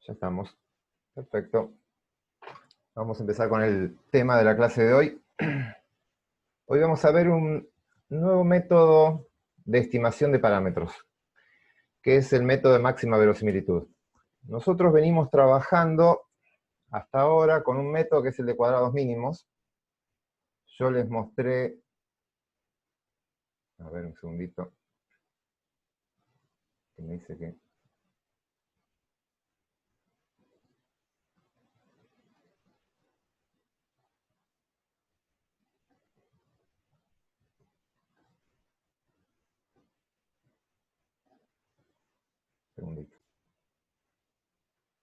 Ya estamos. Perfecto. Vamos a empezar con el tema de la clase de hoy. Hoy vamos a ver un nuevo método de estimación de parámetros, que es el método de máxima verosimilitud. Nosotros venimos trabajando hasta ahora con un método que es el de cuadrados mínimos. Yo les mostré... A ver, un segundito. Que me dice que... Segundito.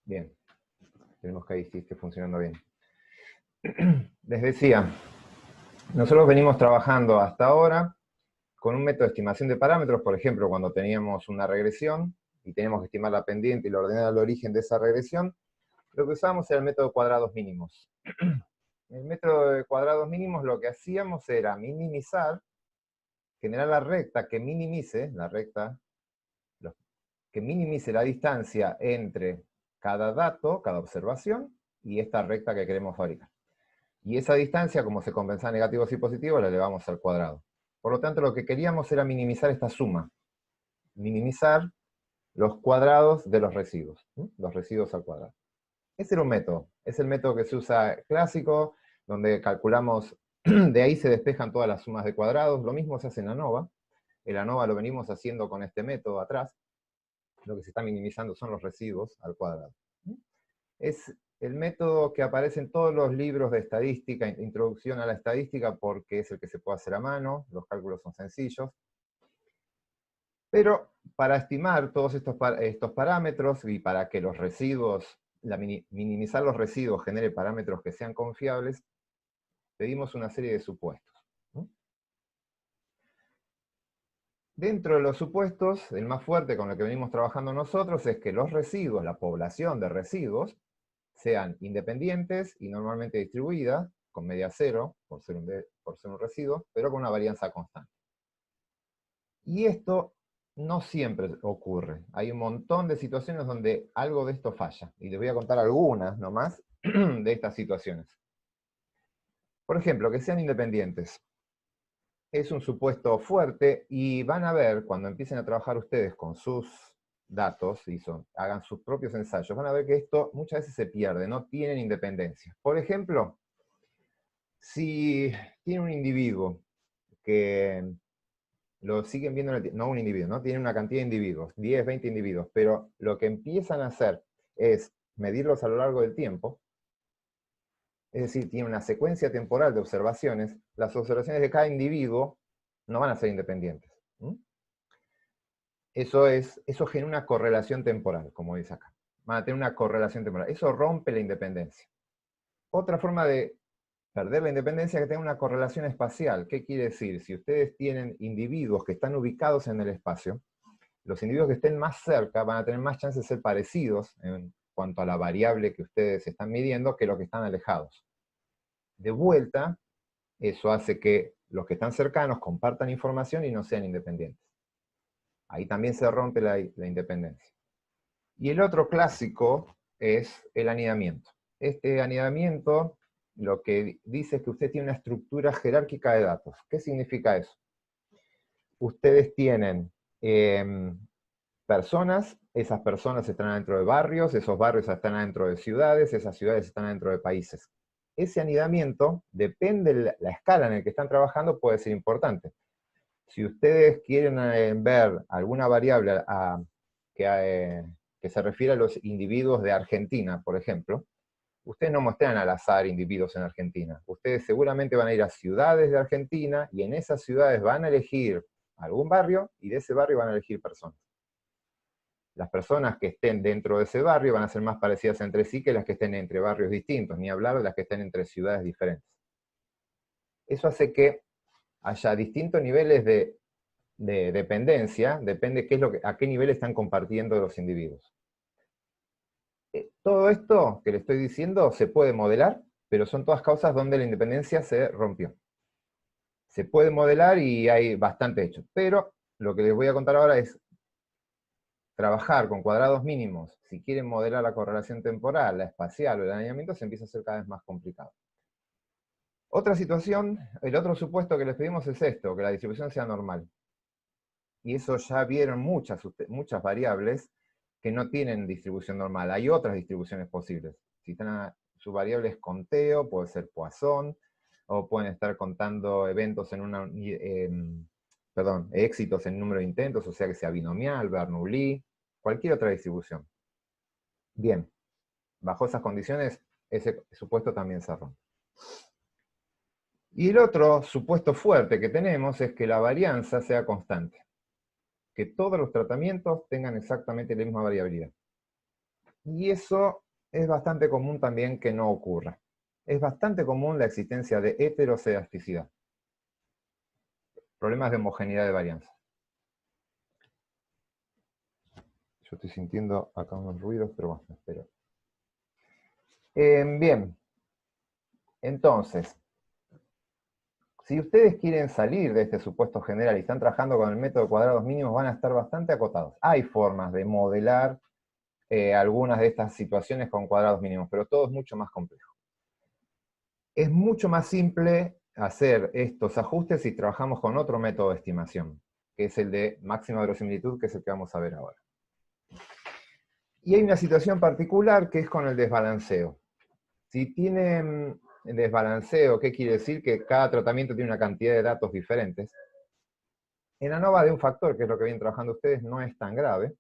Bien. Tenemos que ahí sí esté funcionando bien. Les decía, nosotros venimos trabajando hasta ahora con un método de estimación de parámetros, por ejemplo, cuando teníamos una regresión y teníamos que estimar la pendiente y la ordenada al origen de esa regresión, lo que usábamos era el método de cuadrados mínimos. El método de cuadrados mínimos lo que hacíamos era minimizar, generar la recta que minimice, que minimice la distancia entre cada dato, cada observación, y esta recta que queremos fabricar. Y esa distancia, como se compensa negativos y positivos, la elevamos al cuadrado. Por lo tanto, lo que queríamos era minimizar esta suma. Minimizar los cuadrados de los residuos. Los residuos al cuadrado. Ese era un método. Es el método que se usa clásico, donde calculamos, de ahí se despejan todas las sumas de cuadrados. Lo mismo se hace en ANOVA. En ANOVA lo venimos haciendo con este método atrás. Lo que se está minimizando son los residuos al cuadrado. Es el método que aparece en todos los libros de estadística, introducción a la estadística, porque es el que se puede hacer a mano, los cálculos son sencillos. Pero para estimar todos estos parámetros y para que los residuos, minimizar los residuos genere parámetros que sean confiables, pedimos una serie de supuestos. Dentro de los supuestos, el más fuerte con el que venimos trabajando nosotros es que los residuos, la población de residuos, sean independientes y normalmente distribuidas, con media cero, por ser un residuo, pero con una varianza constante. Y esto no siempre ocurre. Hay un montón de situaciones donde algo de esto falla. Y les voy a contar algunas nomás de estas situaciones. Por ejemplo, que sean independientes. Es un supuesto fuerte y van a ver, cuando empiecen a trabajar ustedes con sus datos y hagan sus propios ensayos, van a ver que esto muchas veces se pierde, no tienen independencia. Por ejemplo, si tiene un individuo que lo siguen viendo, no un individuo, ¿no? Tienen una cantidad de individuos, 10, 20 individuos, pero lo que empiezan a hacer es medirlos a lo largo del tiempo, es decir, tiene una secuencia temporal de observaciones, las observaciones de cada individuo no van a ser independientes. Eso genera una correlación temporal, como dice acá. Van a tener una correlación temporal. Eso rompe la independencia. Otra forma de perder la independencia es que tenga una correlación espacial. ¿Qué quiere decir? Si ustedes tienen individuos que están ubicados en el espacio, los individuos que estén más cerca van a tener más chances de ser parecidos en cuanto a la variable que ustedes están midiendo que los que están alejados. De vuelta, eso hace que los que están cercanos compartan información y no sean independientes. Ahí también se rompe la independencia. Y el otro clásico es el anidamiento. Este anidamiento lo que dice es que usted tiene una estructura jerárquica de datos. ¿Qué significa eso? Ustedes tienen personas, esas personas están dentro de barrios, esos barrios están dentro de ciudades, esas ciudades están dentro de países. Ese anidamiento, depende de la escala en la que están trabajando, puede ser importante. Si ustedes quieren ver alguna variable que se refiere a los individuos de Argentina, por ejemplo, ustedes no muestran al azar individuos en Argentina. Ustedes seguramente van a ir a ciudades de Argentina y en esas ciudades van a elegir algún barrio y de ese barrio van a elegir personas. Las personas que estén dentro de ese barrio van a ser más parecidas entre sí que las que estén entre barrios distintos, ni hablar de las que estén entre ciudades diferentes. Eso hace que haya distintos niveles de dependencia, depende a qué nivel están compartiendo los individuos. Todo esto que le estoy diciendo se puede modelar, pero son todas causas donde la independencia se rompió. Se puede modelar y hay bastante hecho, pero lo que les voy a contar ahora es trabajar con cuadrados mínimos, si quieren modelar la correlación temporal, la espacial o el alineamiento, se empieza a hacer cada vez más complicado. Otra situación, el otro supuesto que les pedimos es esto, que la distribución sea normal. Y eso ya vieron muchas variables que no tienen distribución normal. Hay otras distribuciones posibles. Si su variable es conteo, puede ser Poisson, o pueden estar contando eventos éxitos en número de intentos, o sea que sea binomial, Bernoulli, cualquier otra distribución. Bien, bajo esas condiciones, ese supuesto también se rompe. Y el otro supuesto fuerte que tenemos es que la varianza sea constante. Que todos los tratamientos tengan exactamente la misma variabilidad. Y eso es bastante común también que no ocurra. Es bastante común la existencia de heterocedasticidad. Problemas de homogeneidad de varianza. Yo estoy sintiendo acá unos ruidos, pero bueno, espero. Bien. Entonces, si ustedes quieren salir de este supuesto general y están trabajando con el método de cuadrados mínimos, van a estar bastante acotados. Hay formas de modelar algunas de estas situaciones con cuadrados mínimos, pero todo es mucho más complejo. Es mucho más simple hacer estos ajustes si trabajamos con otro método de estimación, que es el de máxima verosimilitud, que es el que vamos a ver ahora. Y hay una situación particular que es con el desbalanceo. Si tienen desbalanceo, ¿qué quiere decir? Que cada tratamiento tiene una cantidad de datos diferentes. En ANOVA de un factor, que es lo que vienen trabajando ustedes, no es tan grave.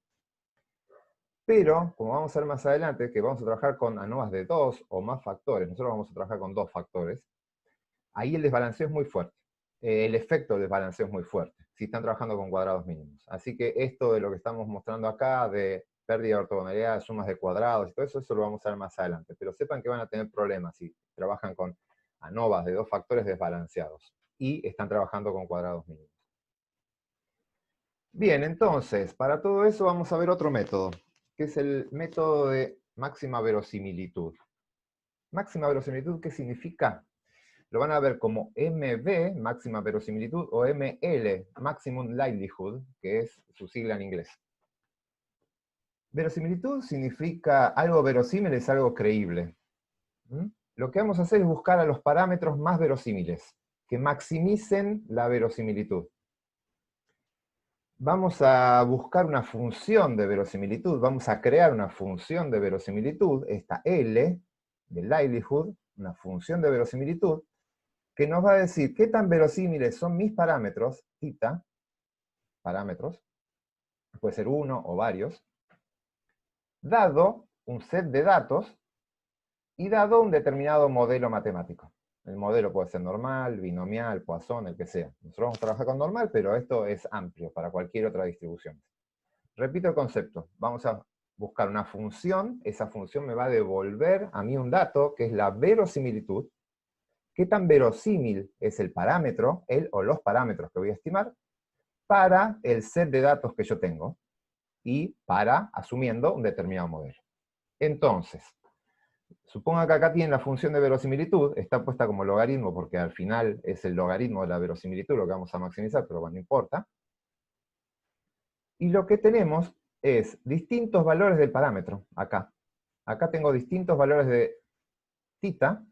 Pero, como vamos a ver más adelante, que vamos a trabajar con ANOVAs de 2 o más factores, nosotros vamos a trabajar con 2 factores, ahí el desbalanceo es muy fuerte. El efecto del desbalanceo es muy fuerte, si están trabajando con cuadrados mínimos. Así que esto de lo que estamos mostrando acá, de pérdida de ortogonalidad, de sumas de cuadrados y todo eso, eso lo vamos a ver más adelante. Pero sepan que van a tener problemas si trabajan con ANOVAs de 2 factores desbalanceados y están trabajando con cuadrados mínimos. Bien, entonces, para todo eso vamos a ver otro método, que es el método de máxima verosimilitud. Máxima verosimilitud, ¿qué significa? Lo van a ver como MV, máxima verosimilitud, o ML, maximum likelihood, que es su sigla en inglés. Verosimilitud significa algo verosímil, es algo creíble. Lo que vamos a hacer es buscar a los parámetros más verosímiles, que maximicen la verosimilitud. Vamos a buscar una función de verosimilitud, vamos a crear una función de verosimilitud, esta L, de likelihood, una función de verosimilitud, que nos va a decir qué tan verosímiles son mis parámetros, θ, parámetros, puede ser uno o varios, dado un set de datos y dado un determinado modelo matemático. El modelo puede ser normal, binomial, Poisson, el que sea. Nosotros vamos a trabajar con normal, pero esto es amplio para cualquier otra distribución. Repito el concepto. Vamos a buscar una función, esa función me va a devolver a mí un dato, que es la verosimilitud. ¿Qué tan verosímil es el parámetro, el o los parámetros que voy a estimar, para el set de datos que yo tengo, y para, asumiendo, un determinado modelo? Entonces, suponga que acá tienen la función de verosimilitud, está puesta como logaritmo, porque al final es el logaritmo de la verosimilitud lo que vamos a maximizar, pero bueno, no importa. Y lo que tenemos es distintos valores del parámetro, acá. Acá tengo distintos valores de θ.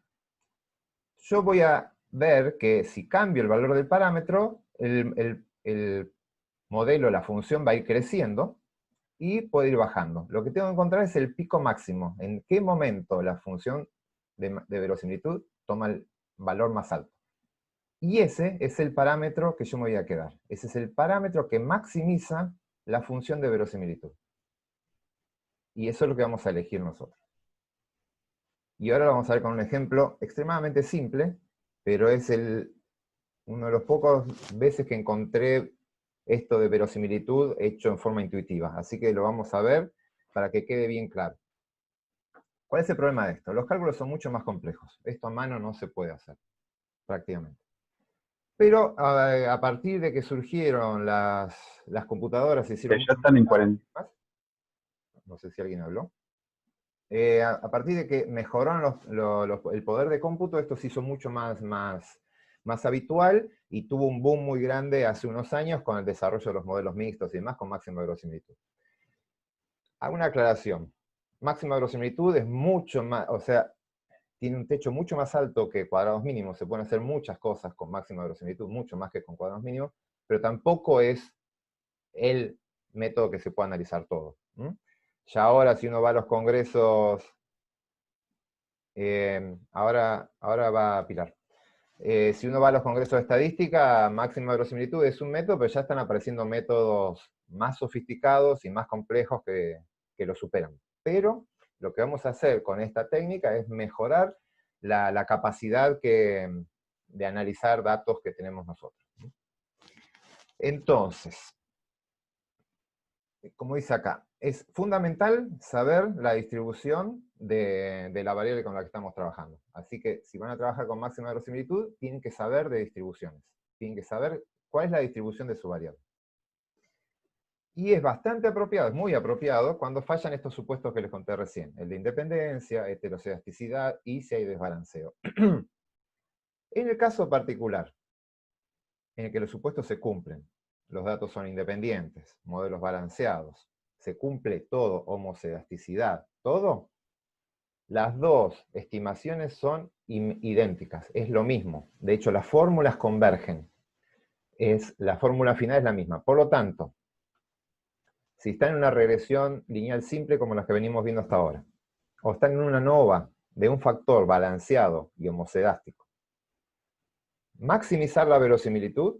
Yo voy a ver que si cambio el valor del parámetro, el modelo, la función va a ir creciendo y puede ir bajando. Lo que tengo que encontrar es el pico máximo. ¿En qué momento la función de verosimilitud toma el valor más alto? Y ese es el parámetro que yo me voy a quedar. Ese es el parámetro que maximiza la función de verosimilitud. Y eso es lo que vamos a elegir nosotros. Y ahora lo vamos a ver con un ejemplo extremadamente simple, pero es uno de los pocos veces que encontré esto de verosimilitud hecho en forma intuitiva. Así que lo vamos a ver para que quede bien claro. ¿Cuál es el problema de esto? Los cálculos son mucho más complejos. Esto a mano no se puede hacer, prácticamente. Pero a partir de que surgieron las computadoras, se hicieron Ya están en 40. más. No sé si alguien habló. A partir de que mejoraron el poder de cómputo, esto se hizo mucho más habitual y tuvo un boom muy grande hace unos años con el desarrollo de los modelos mixtos y demás con máxima verosimilitud. Hago una aclaración. Máxima verosimilitud es mucho más, o sea, tiene un techo mucho más alto que cuadrados mínimos. Se pueden hacer muchas cosas con máxima verosimilitud, mucho más que con cuadrados mínimos, pero tampoco es el método que se puede analizar todo. Ya ahora, si uno va a los congresos, ahora va a Pilar. Si uno va a los congresos de estadística, máxima verosimilitud es un método, pero ya están apareciendo métodos más sofisticados y más complejos que lo superan. Pero lo que vamos a hacer con esta técnica es mejorar la capacidad de analizar datos que tenemos nosotros. Entonces, como dice acá, es fundamental saber la distribución de la variable con la que estamos trabajando. Así que si van a trabajar con máxima verosimilitud, tienen que saber de distribuciones. Tienen que saber cuál es la distribución de su variable. Y es bastante apropiado, es muy apropiado, cuando fallan estos supuestos que les conté recién. El de independencia, heterocedasticidad y si hay desbalanceo. En el caso particular, en el que los supuestos se cumplen, los datos son independientes, modelos balanceados, se cumple todo, homocedasticidad, todo, las dos estimaciones son idénticas, es lo mismo. De hecho, las fórmulas convergen. La fórmula final es la misma. Por lo tanto, si están en una regresión lineal simple como las que venimos viendo hasta ahora, o están en una ANOVA de un factor balanceado y homocedástico, maximizar la verosimilitud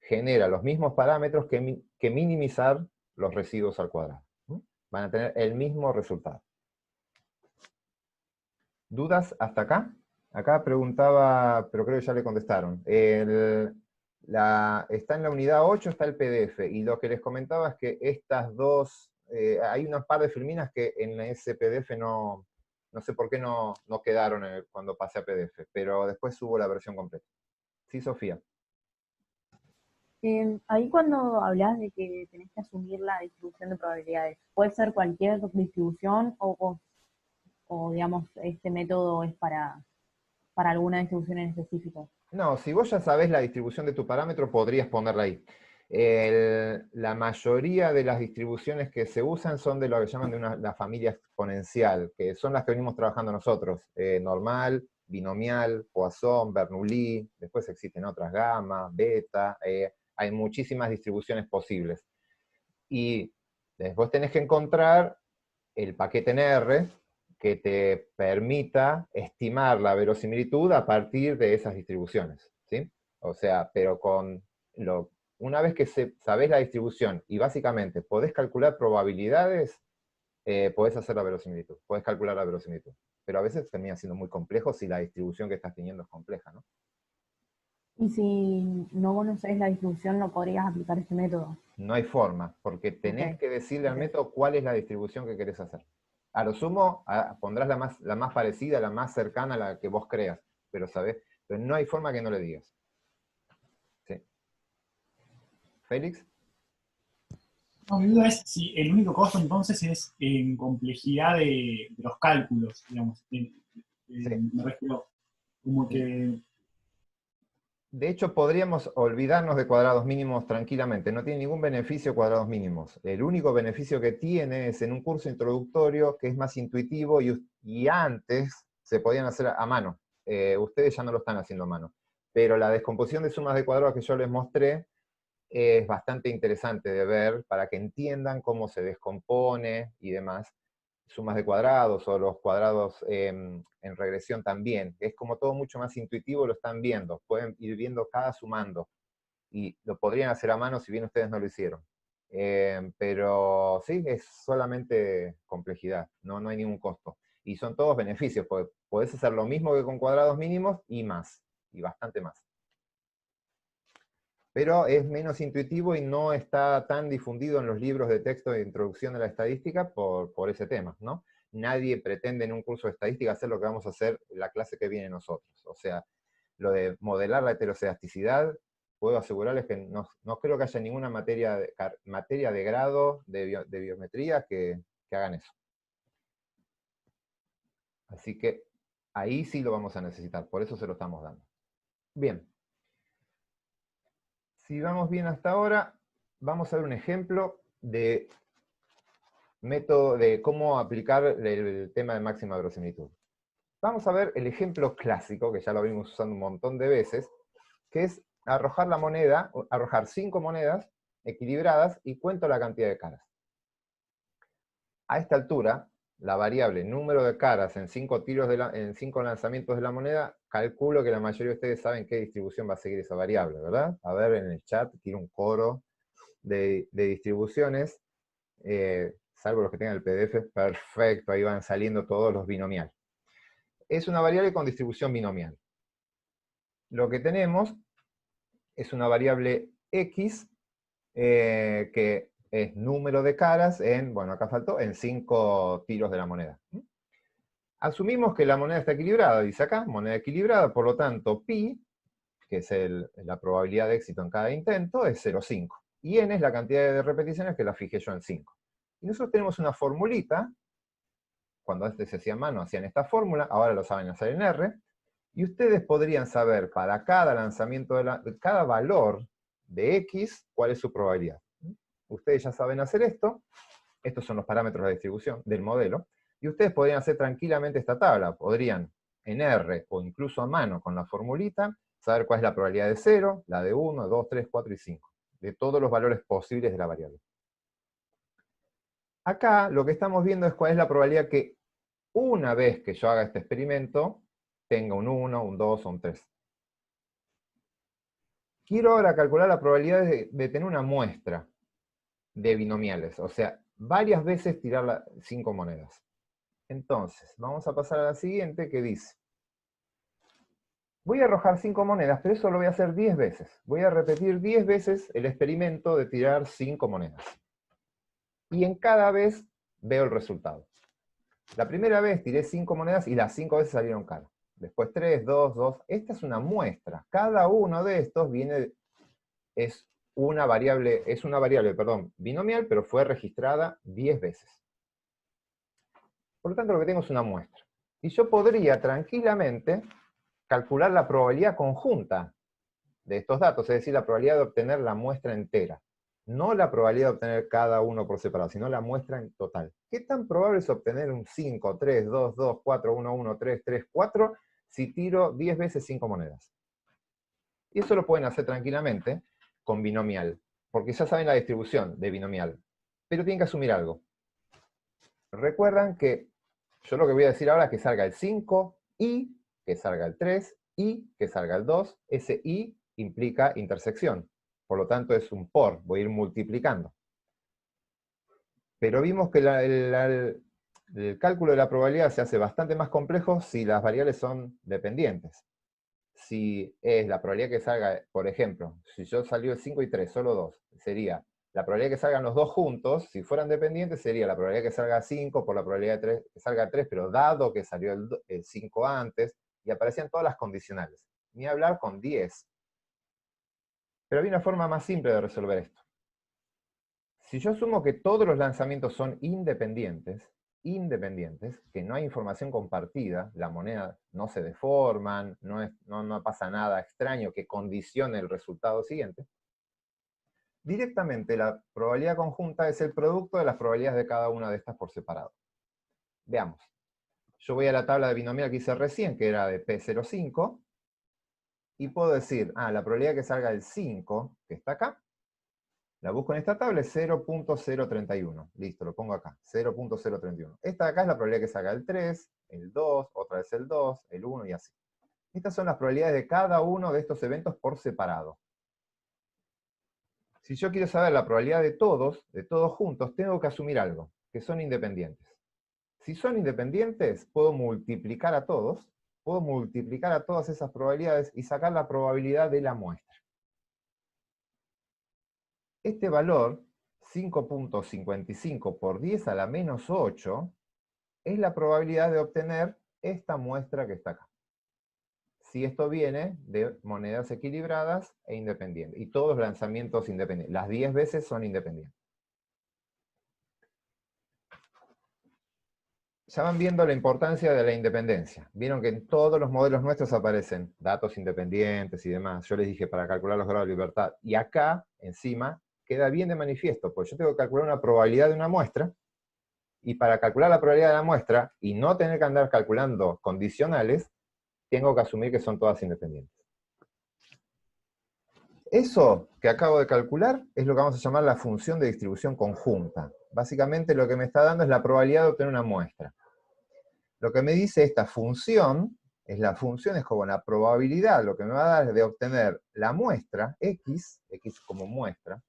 genera los mismos parámetros que minimizar los residuos al cuadrado. Van a tener el mismo resultado. ¿Dudas hasta acá? Acá preguntaba, pero creo que ya le contestaron. Está en la unidad 8, está el PDF, y lo que les comentaba es que estas dos, hay unas par de filminas que en ese PDF no sé por qué no quedaron cuando pasé a PDF, pero después subo la versión completa. Sí, Sofía. Ahí cuando hablas de que tenés que asumir la distribución de probabilidades, ¿puede ser cualquier distribución o digamos, este método es para alguna distribución en específico? No, si vos ya sabés la distribución de tu parámetro, podrías ponerla ahí. La mayoría de las distribuciones que se usan son de lo que llaman la familia exponencial, que son las que venimos trabajando nosotros. Normal, binomial, Poisson, Bernoulli, después existen otras, gamma, beta, hay muchísimas distribuciones posibles. Y después tenés que encontrar el paquete en R que te permita estimar la verosimilitud a partir de esas distribuciones, ¿sí? O sea, pero una vez que sabés la distribución y básicamente podés calcular probabilidades, podés hacer la verosimilitud, podés calcular la verosimilitud. Pero a veces termina siendo muy complejo si la distribución que estás teniendo es compleja, ¿no? Y si no conoces la distribución, no podrías aplicar este método. No hay forma, porque Ok, tenés que decirle al ok. método cuál es la distribución que querés hacer. A lo sumo, pondrás la más parecida, la más cercana a la que vos creas, pero sabés, pero no hay forma que no le digas. ¿Sí? ¿Félix? No, mi duda es si el único costo entonces es en complejidad de los cálculos, digamos. Sí. Me refiero como que... De hecho, podríamos olvidarnos de cuadrados mínimos tranquilamente. No tiene ningún beneficio cuadrados mínimos. El único beneficio que tiene es en un curso introductorio que es más intuitivo y antes se podían hacer a mano. Ustedes ya no lo están haciendo a mano. Pero la descomposición de sumas de cuadrados que yo les mostré es bastante interesante de ver para que entiendan cómo se descompone y demás. Sumas de cuadrados o los cuadrados en regresión también. Es como todo mucho más intuitivo, lo están viendo. Pueden ir viendo cada sumando. Y lo podrían hacer a mano si bien ustedes no lo hicieron. Pero sí, es solamente complejidad, no hay ningún costo. Y son todos beneficios, porque podés hacer lo mismo que con cuadrados mínimos y más, y bastante más. Pero es menos intuitivo y no está tan difundido en los libros de texto de introducción a la estadística por ese tema, ¿no? Nadie pretende en un curso de estadística hacer lo que vamos a hacer en la clase que viene nosotros. O sea, lo de modelar la heterocedasticidad, puedo asegurarles que no creo que haya ninguna materia de grado de biometría que hagan eso. Así que ahí sí lo vamos a necesitar, por eso se lo estamos dando. Bien. Si vamos bien hasta ahora, vamos a ver un ejemplo de método de cómo aplicar el tema de máxima verosimilitud. Vamos a ver el ejemplo clásico, que ya lo vimos usando un montón de veces, que es arrojar la moneda, arrojar 5 monedas equilibradas y cuento la cantidad de caras. A esta altura, la variable número de caras en 5 en 5 lanzamientos de la moneda, calculo que la mayoría de ustedes saben qué distribución va a seguir esa variable, ¿verdad? A ver, en el chat quiero un coro de distribuciones, salvo los que tengan el PDF, perfecto, ahí van saliendo todos los binomiales. Es una variable con distribución binomial. Lo que tenemos es una variable x, que es número de caras en, bueno, acá faltó, en 5 tiros de la moneda. Asumimos que la moneda está equilibrada, dice acá, moneda equilibrada, por lo tanto, pi, que es la probabilidad de éxito en cada intento, es 0,5. Y n es la cantidad de repeticiones que la fijé yo en 5. Y nosotros tenemos una formulita, cuando antes se hacía a mano, hacían esta fórmula, ahora lo saben hacer en R, y ustedes podrían saber para cada lanzamiento, cada valor de X, cuál es su probabilidad. Ustedes ya saben hacer esto, estos son los parámetros de distribución del modelo, y ustedes podrían hacer tranquilamente esta tabla, podrían en R, o incluso a mano con la formulita, saber cuál es la probabilidad de 0, la de 1, 2, 3, 4 y 5, de todos los valores posibles de la variable. Acá lo que estamos viendo es cuál es la probabilidad que una vez que yo haga este experimento, tenga un 1, un 2 o un 3. Quiero ahora calcular la probabilidad de tener una muestra de binomiales, o sea, varias veces tirar 5 monedas. Entonces, vamos a pasar a la siguiente que dice, voy a arrojar 5 monedas, pero eso lo voy a hacer 10 veces. Voy a repetir 10 veces el experimento de tirar 5 monedas. Y en cada vez veo el resultado. La primera vez tiré 5 monedas y las 5 veces salieron caras. Después 3, 2, 2. Esta es una muestra. Cada uno de estos es una variable, binomial, pero fue registrada 10 veces. Por lo tanto, lo que tengo es una muestra. Y yo podría tranquilamente calcular la probabilidad conjunta de estos datos, es decir, la probabilidad de obtener la muestra entera. No la probabilidad de obtener cada uno por separado, sino la muestra en total. ¿Qué tan probable es obtener un 5, 3, 2, 2, 4, 1, 1, 3, 3, 4 si tiro 10 veces 5 monedas? Y eso lo pueden hacer tranquilamente con binomial, porque ya saben la distribución de binomial. Pero tienen que asumir algo. Recuerdan que yo lo que voy a decir ahora es que salga el 5, y que salga el 3, y que salga el 2. Ese y implica intersección. Por lo tanto es un por, voy a ir multiplicando. Pero vimos que el cálculo de la probabilidad se hace bastante más complejo si las variables son dependientes. Si es la probabilidad que salga, por ejemplo, si yo salió el 5 y 3, solo 2, sería la probabilidad que salgan los dos juntos. Si fueran dependientes sería la probabilidad que salga 5 por la probabilidad de 3, que salga 3, pero dado que salió el 5 antes, y aparecían todas las condicionales. Ni hablar con 10. Pero había una forma más simple de resolver esto. Si yo asumo que todos los lanzamientos son independientes, que no hay información compartida, la moneda no se deforman, no pasa nada extraño que condicione el resultado siguiente, directamente la probabilidad conjunta es el producto de las probabilidades de cada una de estas por separado. Veamos. Yo voy a la tabla de binomial que hice recién, que era de P05, y puedo decir, la probabilidad que salga el 5, que está acá, la busco en esta tabla, es 0.031. Listo, lo pongo acá, 0.031. Esta de acá es la probabilidad que salga el 3, el 2, otra vez el 2, el 1 y así. Estas son las probabilidades de cada uno de estos eventos por separado. Si yo quiero saber la probabilidad de todos juntos, tengo que asumir algo, que son independientes. Si son independientes, puedo multiplicar a todos, puedo multiplicar a todas esas probabilidades y sacar la probabilidad de la muestra. Este valor, 5.55 por 10 a la menos 8, es la probabilidad de obtener esta muestra que está acá. Si esto viene de monedas equilibradas e independientes. Y todos los lanzamientos independientes. Las 10 veces son independientes. Ya van viendo la importancia de la independencia. Vieron que en todos los modelos nuestros aparecen datos independientes y demás. Yo les dije para calcular los grados de libertad. Y acá, encima, queda bien de manifiesto, porque yo tengo que calcular una probabilidad de una muestra, Y para calcular la probabilidad de la muestra, y no tener que andar calculando condicionales, tengo que asumir que son todas independientes. Eso que acabo de calcular es lo que vamos a llamar la función de distribución conjunta. Básicamente lo que me está dando es la probabilidad de obtener una muestra. Lo que me dice esta función, es como la probabilidad, lo que me va a dar es de obtener la muestra, x como muestra,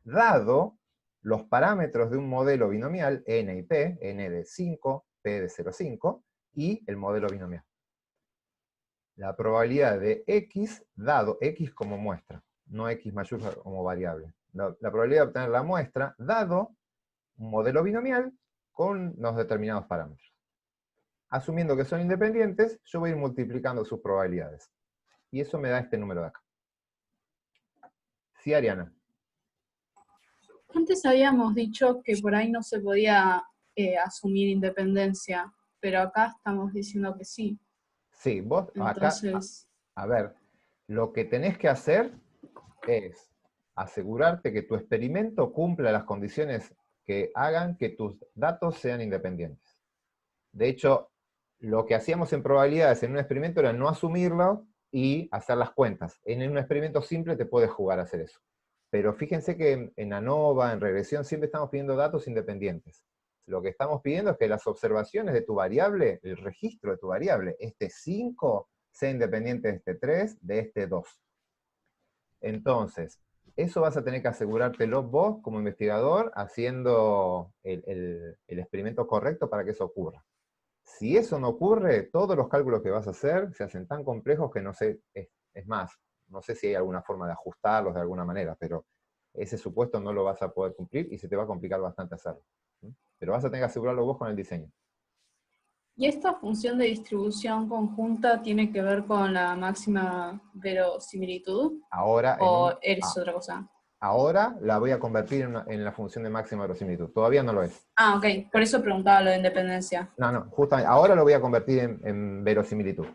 dado los parámetros de un modelo binomial, n y p, n de 5, p de 0,5, y el modelo binomial. La probabilidad de x dado x como muestra, no x mayúscula como variable. La probabilidad de obtener la muestra dado un modelo binomial con los determinados parámetros. Asumiendo que son independientes, yo voy a ir multiplicando sus probabilidades. Y eso me da este número de acá. Sí, Ariana. Antes habíamos dicho que por ahí no se podía asumir independencia, pero acá estamos diciendo que sí. Sí, vos acá, Entonces, a ver, lo que tenés que hacer es asegurarte que tu experimento cumpla las condiciones que hagan que tus datos sean independientes. De hecho, lo que hacíamos en probabilidades en un experimento era no asumirlo y hacer las cuentas. En un experimento simple te puedes jugar a hacer eso. Pero fíjense que en ANOVA, en regresión, siempre estamos pidiendo datos independientes. Lo que estamos pidiendo es que las observaciones de tu variable, el registro de tu variable, este 5 sea independiente de este 3, de este 2. Entonces, eso vas a tener que asegurártelo vos como investigador haciendo el experimento correcto para que eso ocurra. Si eso no ocurre, todos los cálculos que vas a hacer se hacen tan complejos que no sé, es más, no sé si hay alguna forma de ajustarlos de alguna manera, pero ese supuesto no lo vas a poder cumplir y se te va a complicar bastante hacerlo. Pero vas a tener que asegurarlo vos con el diseño. ¿y esta función de distribución conjunta tiene que ver con la máxima verosimilitud? Ahora, ¿O es otra cosa? ahora la voy a convertir en la función de máxima verosimilitud. Todavía no lo es. Ah, ok. Por eso preguntaba lo de independencia. No, justamente, ahora lo voy a convertir en verosimilitud.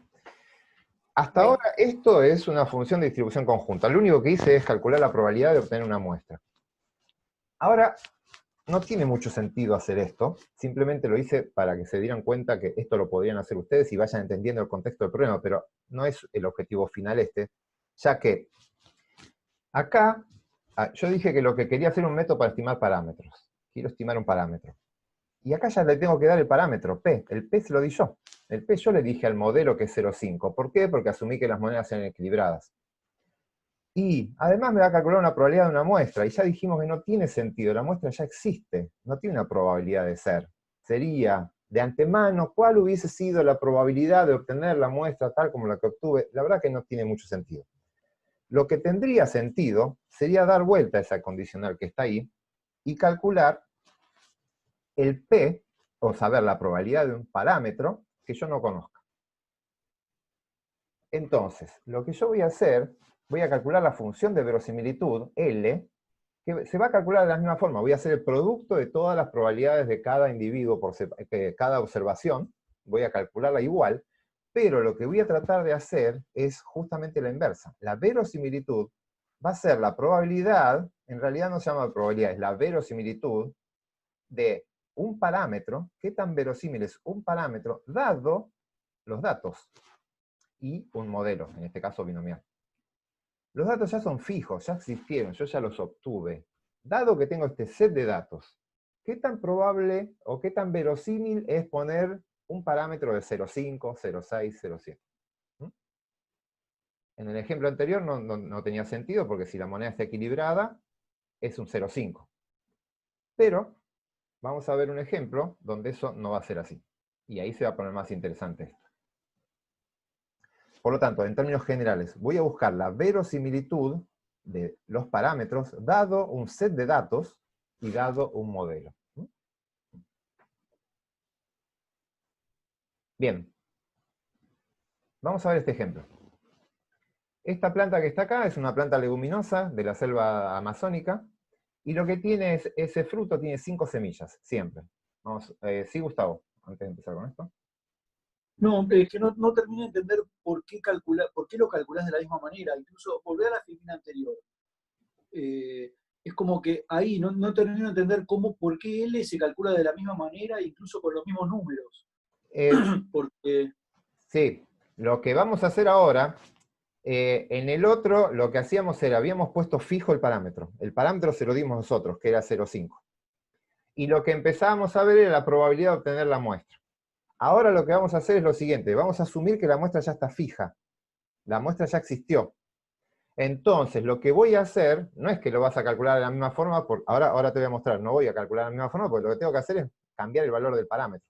Hasta Ok. ahora esto es una función de distribución conjunta. Lo único que hice es calcular la probabilidad de obtener una muestra. Ahora, no tiene mucho sentido hacer esto, simplemente lo hice para que se dieran cuenta que esto lo podrían hacer ustedes y vayan entendiendo el contexto del problema, pero no es el objetivo final este, ya que acá yo dije que lo que quería hacer era un método para estimar parámetros. Quiero estimar un parámetro. Y acá ya le tengo que dar el parámetro, P. El P se lo di yo. El P yo le dije al modelo que es 0,5. ¿Por qué? Porque asumí que las monedas eran equilibradas. Y además me va a calcular una probabilidad de una muestra, y ya dijimos que no tiene sentido, la muestra ya existe, no tiene una probabilidad de ser. Sería, de antemano, ¿cuál hubiese sido la probabilidad de obtener la muestra tal como la que obtuve? La verdad que no tiene mucho sentido. Lo que tendría sentido sería dar vuelta a esa condicional que está ahí, y calcular el P, o saber la probabilidad de un parámetro que yo no conozca. Entonces, lo que yo voy a hacer, voy a calcular la función de verosimilitud, L, que se va a calcular de la misma forma. Voy a hacer el producto de todas las probabilidades de cada individuo, cada observación, voy a calcularla igual, pero lo que voy a tratar de hacer es justamente la inversa. La verosimilitud va a ser la probabilidad, en realidad no se llama probabilidad, es la verosimilitud de un parámetro, qué tan verosímil es un parámetro, dado los datos y un modelo, en este caso binomial. Los datos ya son fijos, ya existieron, yo ya los obtuve. Dado que tengo este set de datos, ¿qué tan probable o qué tan verosímil es poner un parámetro de 0,5, 0,6, 0,7? En el ejemplo anterior no tenía sentido, porque si la moneda está equilibrada, es un 0,5. Pero vamos a ver un ejemplo donde eso no va a ser así. Y ahí se va a poner más interesante esto. Por lo tanto, en términos generales, voy a buscar la verosimilitud de los parámetros dado un set de datos y dado un modelo. Bien. Vamos a ver este ejemplo. Esta planta que está acá es una planta leguminosa de la selva amazónica, y lo que tiene es, ese fruto tiene 5 semillas, siempre. Vamos, sí, Gustavo, antes de empezar con esto. No, es que no termino de entender por qué lo calculás de la misma manera. Incluso volver a la filmina anterior. es como que ahí no termino de entender por qué L se calcula de la misma manera, incluso con los mismos números. Eh, Porque, sí, lo que vamos a hacer ahora, en el otro lo que hacíamos era, habíamos puesto fijo el parámetro. El parámetro se lo dimos nosotros, que era 0,5. Y lo que empezábamos a ver era la probabilidad de obtener la muestra. Ahora lo que vamos a hacer es lo siguiente, vamos a asumir que la muestra ya está fija. La muestra ya existió. Entonces, lo que voy a hacer, no es que lo vas a calcular de la misma forma, ahora te voy a mostrar, no voy a calcular de la misma forma, porque lo que tengo que hacer es cambiar el valor del parámetro.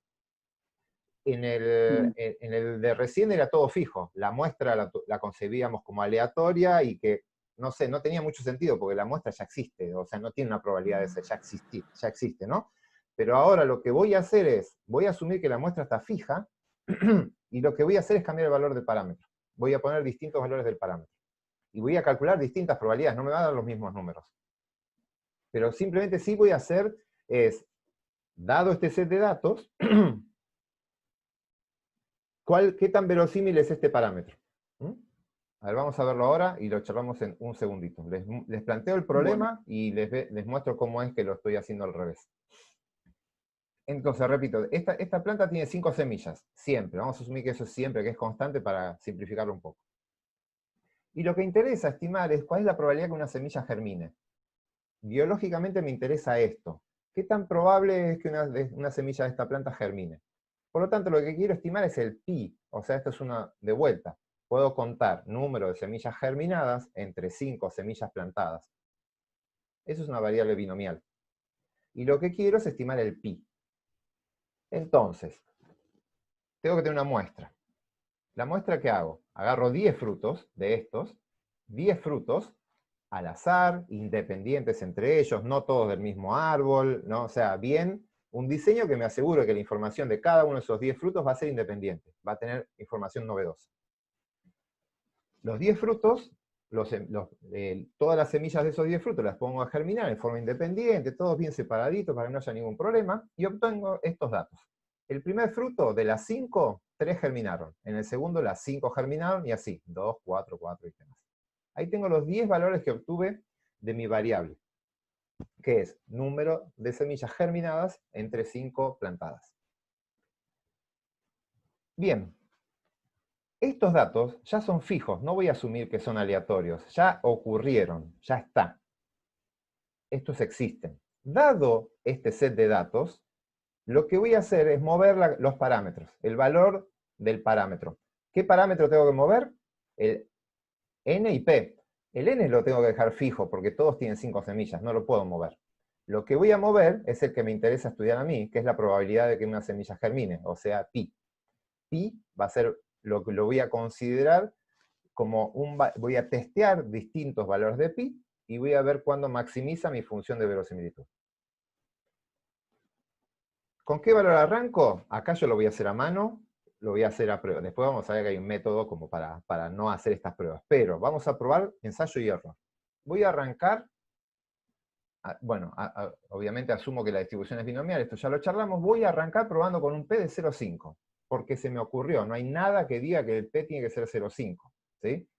En el de recién era todo fijo, la muestra la concebíamos como aleatoria y que, no sé, no tenía mucho sentido, porque la muestra ya existe, o sea, no tiene una probabilidad de ser, ya existe, ¿no? Pero ahora lo que voy a hacer es, voy a asumir que la muestra está fija, y lo que voy a hacer es cambiar el valor del parámetro. Voy a poner distintos valores del parámetro. Y voy a calcular distintas probabilidades, no me va a dar los mismos números. Pero simplemente sí voy a hacer es, dado este set de datos, ¿qué tan verosímil es este parámetro? ¿Mm? A ver, vamos a verlo ahora y lo charlamos en un segundito. Les planteo el problema y les muestro cómo es que lo estoy haciendo al revés. Entonces, repito, esta planta tiene 5 semillas, siempre. Vamos a asumir que eso es siempre, que es constante para simplificarlo un poco. Y lo que interesa estimar es cuál es la probabilidad que una semilla germine. Biológicamente me interesa esto. ¿Qué tan probable es que una semilla de esta planta germine? Por lo tanto, lo que quiero estimar es el pi, o sea, esto es una de vuelta. Puedo contar número de semillas germinadas entre 5 semillas plantadas. Eso es una variable binomial. Y lo que quiero es estimar el pi. Entonces, tengo que tener una muestra. ¿La muestra qué hago? Agarro 10 frutos de estos, 10 frutos, al azar, independientes entre ellos, no todos del mismo árbol, ¿no? O sea, bien, un diseño que me asegure que la información de cada uno de esos 10 frutos va a ser independiente, va a tener información novedosa. Los 10 frutos, todas las semillas de esos 10 frutos las pongo a germinar en forma independiente, todos bien separaditos para que no haya ningún problema, y obtengo estos datos. El primer fruto, de las 5, 3 germinaron. En el segundo, las 5 germinaron, y así, 2, 4, 4 y demás. Ahí tengo los 10 valores que obtuve de mi variable, que es número de semillas germinadas entre 5 plantadas. Bien, estos datos ya son fijos, no voy a asumir que son aleatorios, ya ocurrieron, ya está. Estos existen. Dado este set de datos, lo que voy a hacer es mover los parámetros, el valor del parámetro. ¿Qué parámetro tengo que mover? El N y P. El N lo tengo que dejar fijo porque todos tienen 5 semillas, no lo puedo mover. Lo que voy a mover es el que me interesa estudiar a mí, que es la probabilidad de que una semilla germine, o sea, pi. Pi va a ser lo que lo voy a considerar como voy a testear distintos valores de pi y voy a ver cuándo maximiza mi función de verosimilitud. ¿Con qué valor arranco? Acá yo lo voy a hacer a mano, lo voy a hacer a prueba. Después vamos a ver que hay un método como para no hacer estas pruebas. Pero vamos a probar ensayo y error. Voy a arrancar, bueno, obviamente asumo que la distribución es binomial, esto ya lo charlamos. Voy a arrancar probando con un P de 0,5, porque se me ocurrió, no hay nada que diga que el P tiene que ser 0,5. ¿Sí?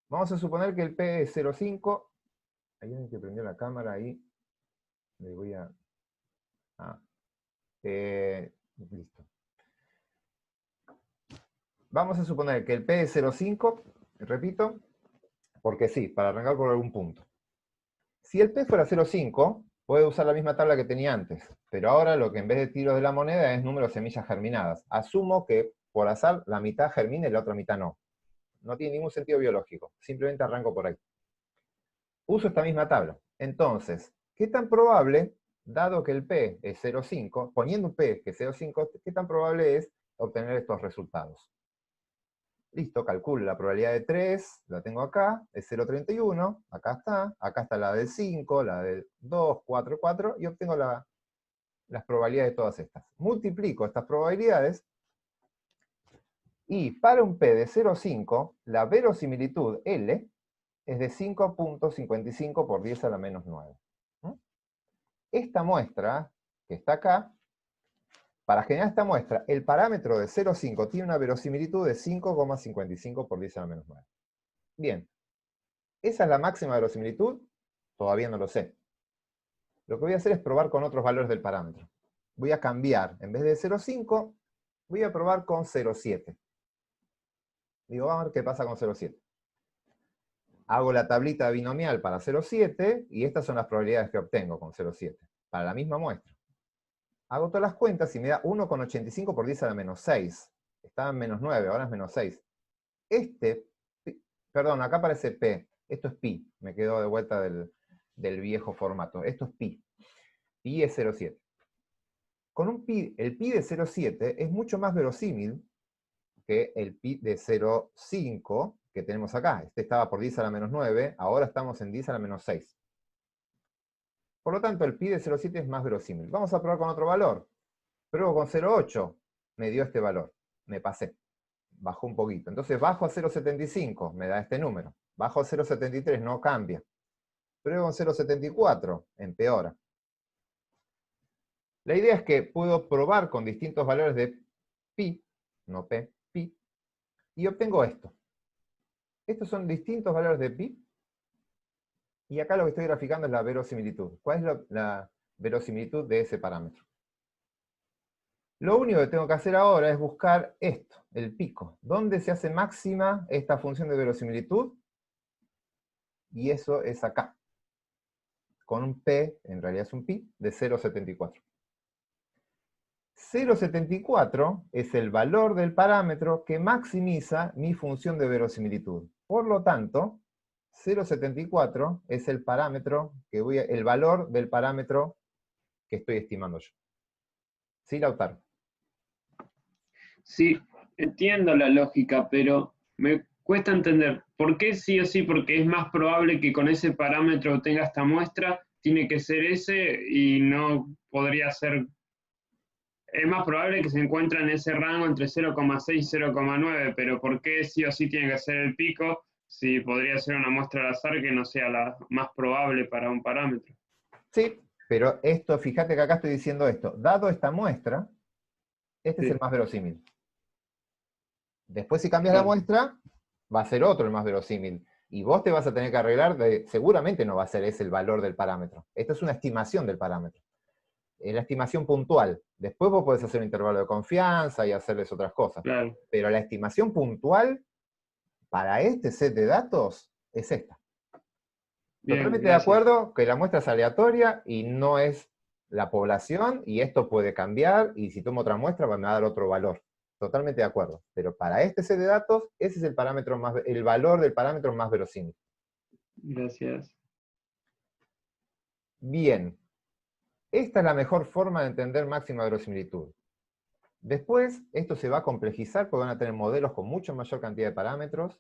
Vamos a suponer que el P es 0,5. Hay alguien que prendió la cámara ahí. Le voy a... listo. Vamos a suponer que el P es 0,5, repito, porque sí, para arrancar por algún punto. Si el P fuera 0,5, puedo usar la misma tabla que tenía antes, pero ahora lo que en vez de tiros de la moneda es número de semillas germinadas. Asumo que, por azar, la mitad germina y la otra mitad no. No tiene ningún sentido biológico, simplemente arranco por ahí. Uso esta misma tabla. Entonces, ¿qué tan probable, dado que el P es 0,5, poniendo un P que es 0,5, qué tan probable es obtener estos resultados? Listo, calculo la probabilidad de 3, la tengo acá, es 0,31, acá está la del 5, la del 2, 4, 4, y obtengo las probabilidades de todas estas. Multiplico estas probabilidades, y para un P de 0,5, la verosimilitud L es de 5.55 por 10 a la menos 9. Esta muestra, que está acá, para generar esta muestra, el parámetro de 0,5 tiene una verosimilitud de 5,55 por 10 a la menos 9. Bien. ¿Esa es la máxima verosimilitud? Todavía no lo sé. Lo que voy a hacer es probar con otros valores del parámetro. Voy a cambiar, en vez de 0,5, voy a probar con 0,7. Digo, vamos a ver qué pasa con 0,7. Hago la tablita binomial para 0,7, y estas son las probabilidades que obtengo con 0,7, para la misma muestra. Hago todas las cuentas y me da 1,85 por 10 a la menos 6. Estaba en menos 9, ahora es menos 6. Perdón, acá aparece P. Esto es pi. Me quedo de vuelta del viejo formato. Esto es pi. Pi es 0,7. Con un pi, el pi de 0,7 es mucho más verosímil que el pi de 0,5 que tenemos acá. Este estaba por 10 a la menos 9, ahora estamos en 10 a la menos 6. Por lo tanto, el pi de 0,7 es más verosímil. Vamos a probar con otro valor. Pruebo con 0,8, me dio este valor. Me pasé. Bajó un poquito. Entonces bajo a 0,75, me da este número. Bajo a 0,73, no cambia. Pruebo con 0,74, empeora. La idea es que puedo probar con distintos valores de pi, no p, pi, y obtengo esto. Estos son distintos valores de pi, y acá lo que estoy graficando es la verosimilitud. ¿Cuál es la verosimilitud de ese parámetro? Lo único que tengo que hacer ahora es buscar esto, el pico. ¿Dónde se hace máxima esta función de verosimilitud? Y eso es acá. Con un p, en realidad es un pi, de 0,74. 0,74 es el valor del parámetro que maximiza mi función de verosimilitud. Por lo tanto, 0,74 es el parámetro el valor del parámetro que estoy estimando yo. ¿Sí, Lautaro? Sí, entiendo la lógica, pero me cuesta entender por qué sí o sí, porque es más probable que con ese parámetro obtenga esta muestra, tiene que ser ese y no podría ser. Es más probable que se encuentre en ese rango entre 0,6 y 0,9, pero ¿por qué sí o sí tiene que ser el pico si podría ser una muestra al azar que no sea la más probable para un parámetro? Sí, pero esto, fíjate que acá estoy diciendo esto. Dado esta muestra, este es Sí, el más verosímil. Después, si cambias la claro. muestra, va a ser otro el más verosímil. Y vos te vas a tener que arreglar seguramente no va a ser ese el valor del parámetro. Esto es una estimación del parámetro. Es la estimación puntual. Después vos podés hacer un intervalo de confianza y hacerles otras cosas. Claro. Pero la estimación puntual para este set de datos es esta. Bien, Totalmente de gracias. acuerdo que la muestra es aleatoria y no es la población, y esto puede cambiar, y si tomo otra muestra me va a dar otro valor. Totalmente de acuerdo. Pero para este set de datos, ese es el parámetro el valor del parámetro más verosímil. Gracias. Bien. Esta es la mejor forma de entender máxima verosimilitud. Después, esto se va a complejizar porque van a tener modelos con mucho mayor cantidad de parámetros.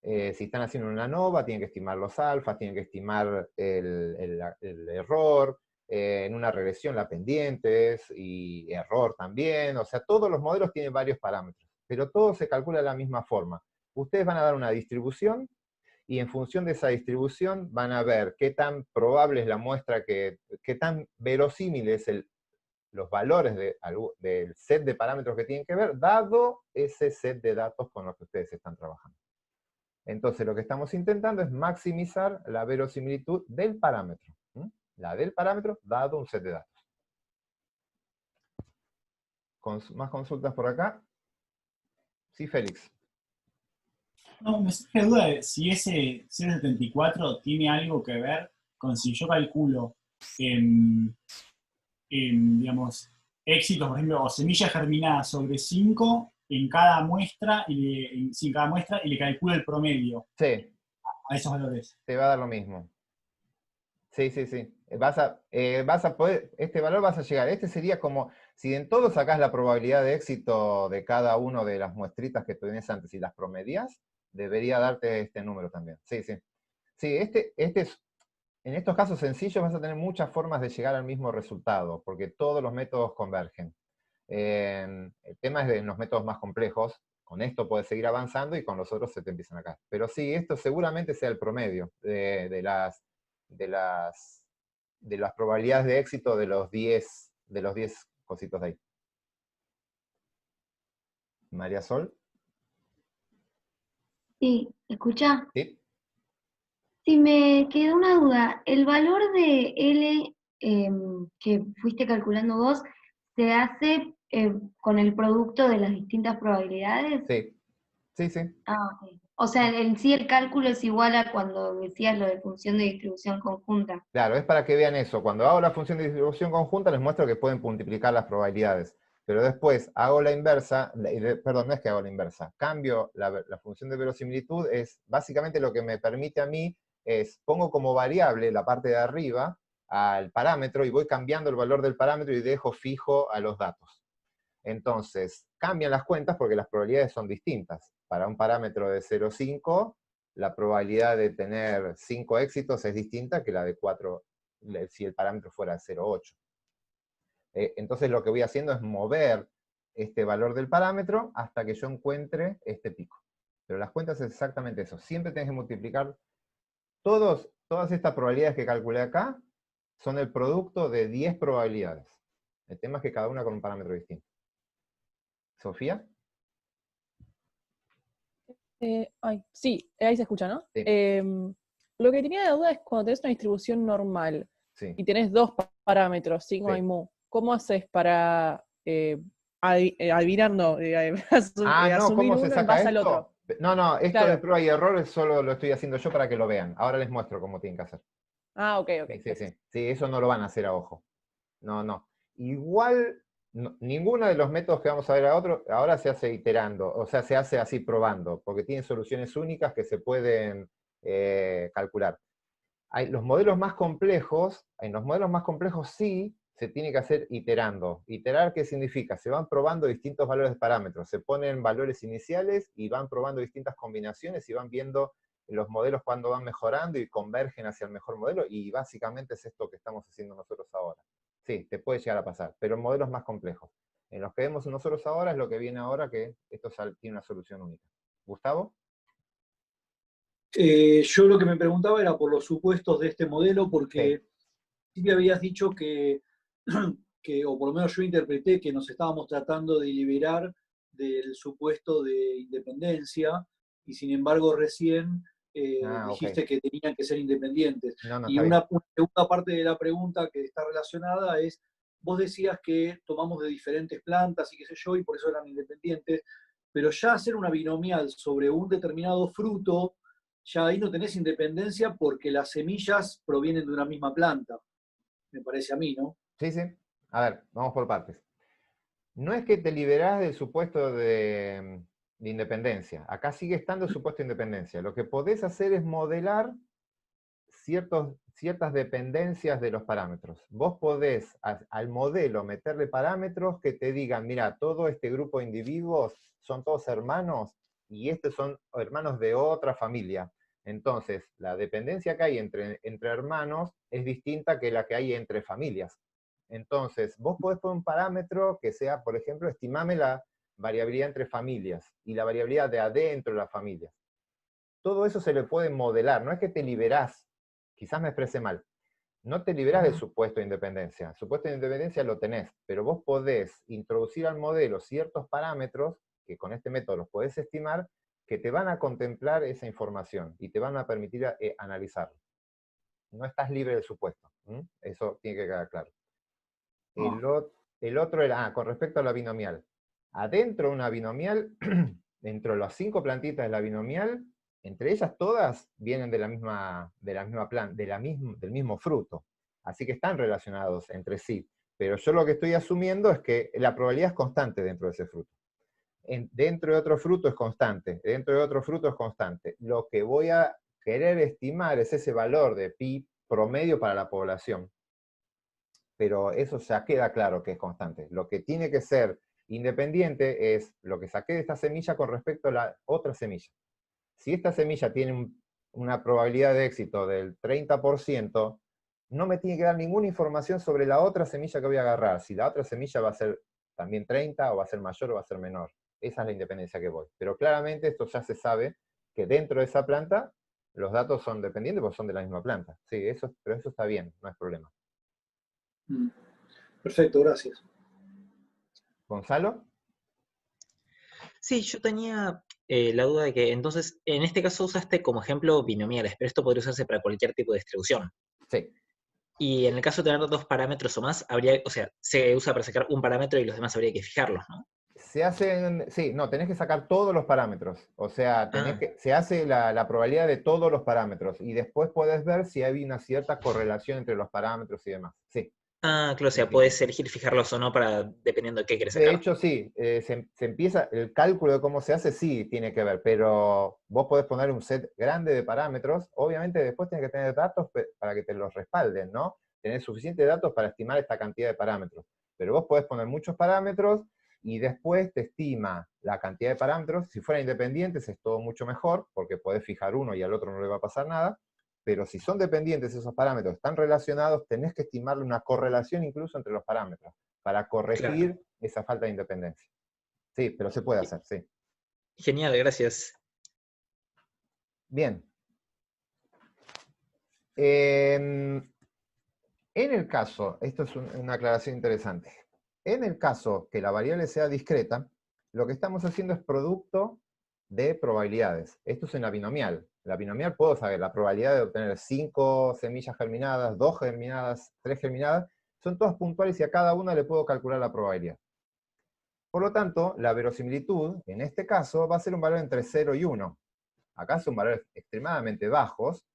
Si están haciendo una ANOVA, tienen que estimar los alfas, tienen que estimar el error, en una regresión la pendientes, y error también. O sea, todos los modelos tienen varios parámetros, pero todo se calcula de la misma forma. Ustedes van a dar una distribución, y en función de esa distribución van a ver qué tan probable es la muestra, qué tan verosímil es los valores del set de parámetros que tienen que ver, dado ese set de datos con los que ustedes están trabajando. Entonces lo que estamos intentando es maximizar la verosimilitud del parámetro. La del parámetro dado un set de datos. ¿Más consultas por acá? Sí, Félix. No, me surge duda de si ese 0,74 tiene algo que ver con si yo calculo digamos, éxitos, por ejemplo, o semillas germinadas sobre 5 en cada muestra, y le calculo el promedio Sí, a esos valores. te va a dar lo mismo. Sí, sí, sí. Vas a poder, este valor vas a llegar. Este sería como, si en todo sacás la probabilidad de éxito de cada una de las muestritas que tenés antes y las promedias, debería darte este número también. Sí, sí. Sí, en estos casos sencillos vas a tener muchas formas de llegar al mismo resultado, porque todos los métodos convergen. El tema es en los métodos más complejos. Con esto puedes seguir avanzando y con los otros se te empiezan acá. Pero sí, esto seguramente sea el promedio de las probabilidades de éxito de los 10 cositos de ahí. María Sol. Sí, ¿escucha? ¿Sí? Si me quedó una duda, ¿el valor de L que fuiste calculando vos se hace con el producto de las distintas probabilidades? Sí, sí, sí. Ah, ok. O sea, en sí el cálculo es igual a cuando decías lo de función de distribución conjunta. Claro, es para que vean eso. Cuando hago la función de distribución conjunta les muestro que pueden multiplicar las probabilidades. Pero después hago la inversa, perdón, no es que hago la inversa, cambio la función de verosimilitud, es básicamente lo que me permite a mí, es pongo como variable la parte de arriba al parámetro y voy cambiando el valor del parámetro y dejo fijo a los datos. Entonces, cambian las cuentas porque las probabilidades son distintas. Para un parámetro de 0,5, la probabilidad de tener 5 éxitos es distinta que la de 4, si el parámetro fuera 0,8. Entonces lo que voy haciendo es mover este valor del parámetro hasta que yo encuentre este pico. Pero las cuentas es exactamente eso. Siempre tenés que multiplicar todas estas probabilidades que calculé acá, son el producto de 10 probabilidades. El tema es que cada una con un parámetro distinto. ¿Sofía? Sí, ahí se escucha, ¿no? Sí. Lo que tenía de duda es cuando tenés una distribución normal Sí. y tenés dos parámetros, sigma Sí. y mu, ¿cómo haces para adivinar, no, No, asumir ¿cómo se uno en saca base al otro? esto? No, esto de Claro. prueba y error solo lo estoy haciendo yo para que lo vean. Ahora les muestro cómo tienen que hacer. Ok, Sí. Sí, eso no lo van a hacer a ojo. No. Igual, ninguno de los métodos que vamos a ver ahora se hace iterando, o sea, se hace así probando, porque tienen soluciones únicas que se pueden calcular. En los modelos más complejos sí se tiene que hacer iterando. ¿Iterar qué significa? Se van probando distintos valores de parámetros, se ponen valores iniciales y van probando distintas combinaciones y van viendo los modelos cuando van mejorando y convergen hacia el mejor modelo, y básicamente es esto que estamos haciendo nosotros ahora. Sí, te puede llegar a pasar, pero en modelos más complejos. En los que vemos nosotros ahora es lo que viene ahora, que esto tiene una solución única. ¿Gustavo? Yo lo que me preguntaba era por los supuestos de este modelo, Sí. porque sí me habías dicho o por lo menos yo interpreté que nos estábamos tratando de liberar del supuesto de independencia, y sin embargo recién Ok. dijiste que tenían que ser independientes. No, Y está bien. una segunda parte de la pregunta que está relacionada es, vos decías que tomamos de diferentes plantas y qué sé yo, y por eso eran independientes, pero ya hacer una binomial sobre un determinado fruto, ya ahí no tenés independencia porque las semillas provienen de una misma planta, me parece a mí, ¿no? Sí. A ver, vamos por partes. No es que te liberás del supuesto de independencia. Acá sigue estando el supuesto de independencia. Lo que podés hacer es modelar ciertas dependencias de los parámetros. Vos podés al modelo meterle parámetros que te digan, mira, todo este grupo de individuos son todos hermanos y estos son hermanos de otra familia. Entonces, la dependencia que hay entre hermanos es distinta que la que hay entre familias. Entonces, vos podés poner un parámetro que sea, por ejemplo, estimame la variabilidad entre familias y la variabilidad de adentro de las familias. Todo eso se le puede modelar, no es que te liberás, quizás me expresé mal, no te liberás del supuesto de independencia. El supuesto de independencia lo tenés, pero vos podés introducir al modelo ciertos parámetros, que con este método los podés estimar, que te van a contemplar esa información y te van a permitir analizarlo. No estás libre del supuesto. Eso tiene que quedar claro. El otro era, con respecto a la binomial. Adentro de una binomial, dentro de las 5 plantitas de la binomial, entre ellas todas vienen del mismo fruto. Así que están relacionados entre sí. Pero yo lo que estoy asumiendo es que la probabilidad es constante dentro de ese fruto. Dentro de otro fruto es constante, dentro de otro fruto es constante. Lo que voy a querer estimar es ese valor de pi promedio para la población. Pero eso ya queda claro que es constante. Lo que tiene que ser independiente es lo que saqué de esta semilla con respecto a la otra semilla. Si esta semilla tiene una probabilidad de éxito del 30%, no me tiene que dar ninguna información sobre la otra semilla que voy a agarrar. Si la otra semilla va a ser también 30, o va a ser mayor, o va a ser menor. Esa es la independencia que voy. Pero claramente esto ya se sabe, que dentro de esa planta los datos son dependientes porque son de la misma planta. Sí, pero eso está bien, no es problema. Perfecto, gracias. ¿Gonzalo? Sí, yo tenía la duda de que entonces, en este caso usaste como ejemplo binomiales, pero esto podría usarse para cualquier tipo de distribución. Sí. Y en el caso de tener dos parámetros o más, habría, o sea, se usa para sacar un parámetro y los demás habría que fijarlos, ¿no? Se hacen, sí, no, tenés que sacar todos los parámetros. O sea, Ah, se hace la probabilidad de todos los parámetros y después podés ver si hay una cierta correlación entre los parámetros y demás. Sí. claro, o Sí, sea, sí, sí. podés elegir fijarlos o no para, dependiendo de qué querés De sacar. hecho, sí, se empieza, el cálculo de cómo se hace sí tiene que ver, pero vos podés poner un set grande de parámetros, obviamente después tenés que tener datos para que te los respalden, ¿no? Tener suficientes datos para estimar esta cantidad de parámetros. Pero vos podés poner muchos parámetros y después te estima la cantidad de parámetros. Si fueran independientes es todo mucho mejor, porque podés fijar uno y al otro no le va a pasar nada. Pero si son dependientes esos parámetros, están relacionados, tenés que estimarle una correlación incluso entre los parámetros, para Claro. corregir esa falta de independencia. Sí, pero se puede hacer, sí. Genial, gracias. Bien. En el caso, esto es una aclaración interesante, en el caso que la variable sea discreta, lo que estamos haciendo es producto de probabilidades. Esto es en la binomial. La binomial puedo saber la probabilidad de obtener 5 semillas germinadas, 2 germinadas, 3 germinadas, son todas puntuales y a cada una le puedo calcular la probabilidad. Por lo tanto, la verosimilitud, en este caso, va a ser un valor entre 0 y 1. Acá son valores extremadamente bajos,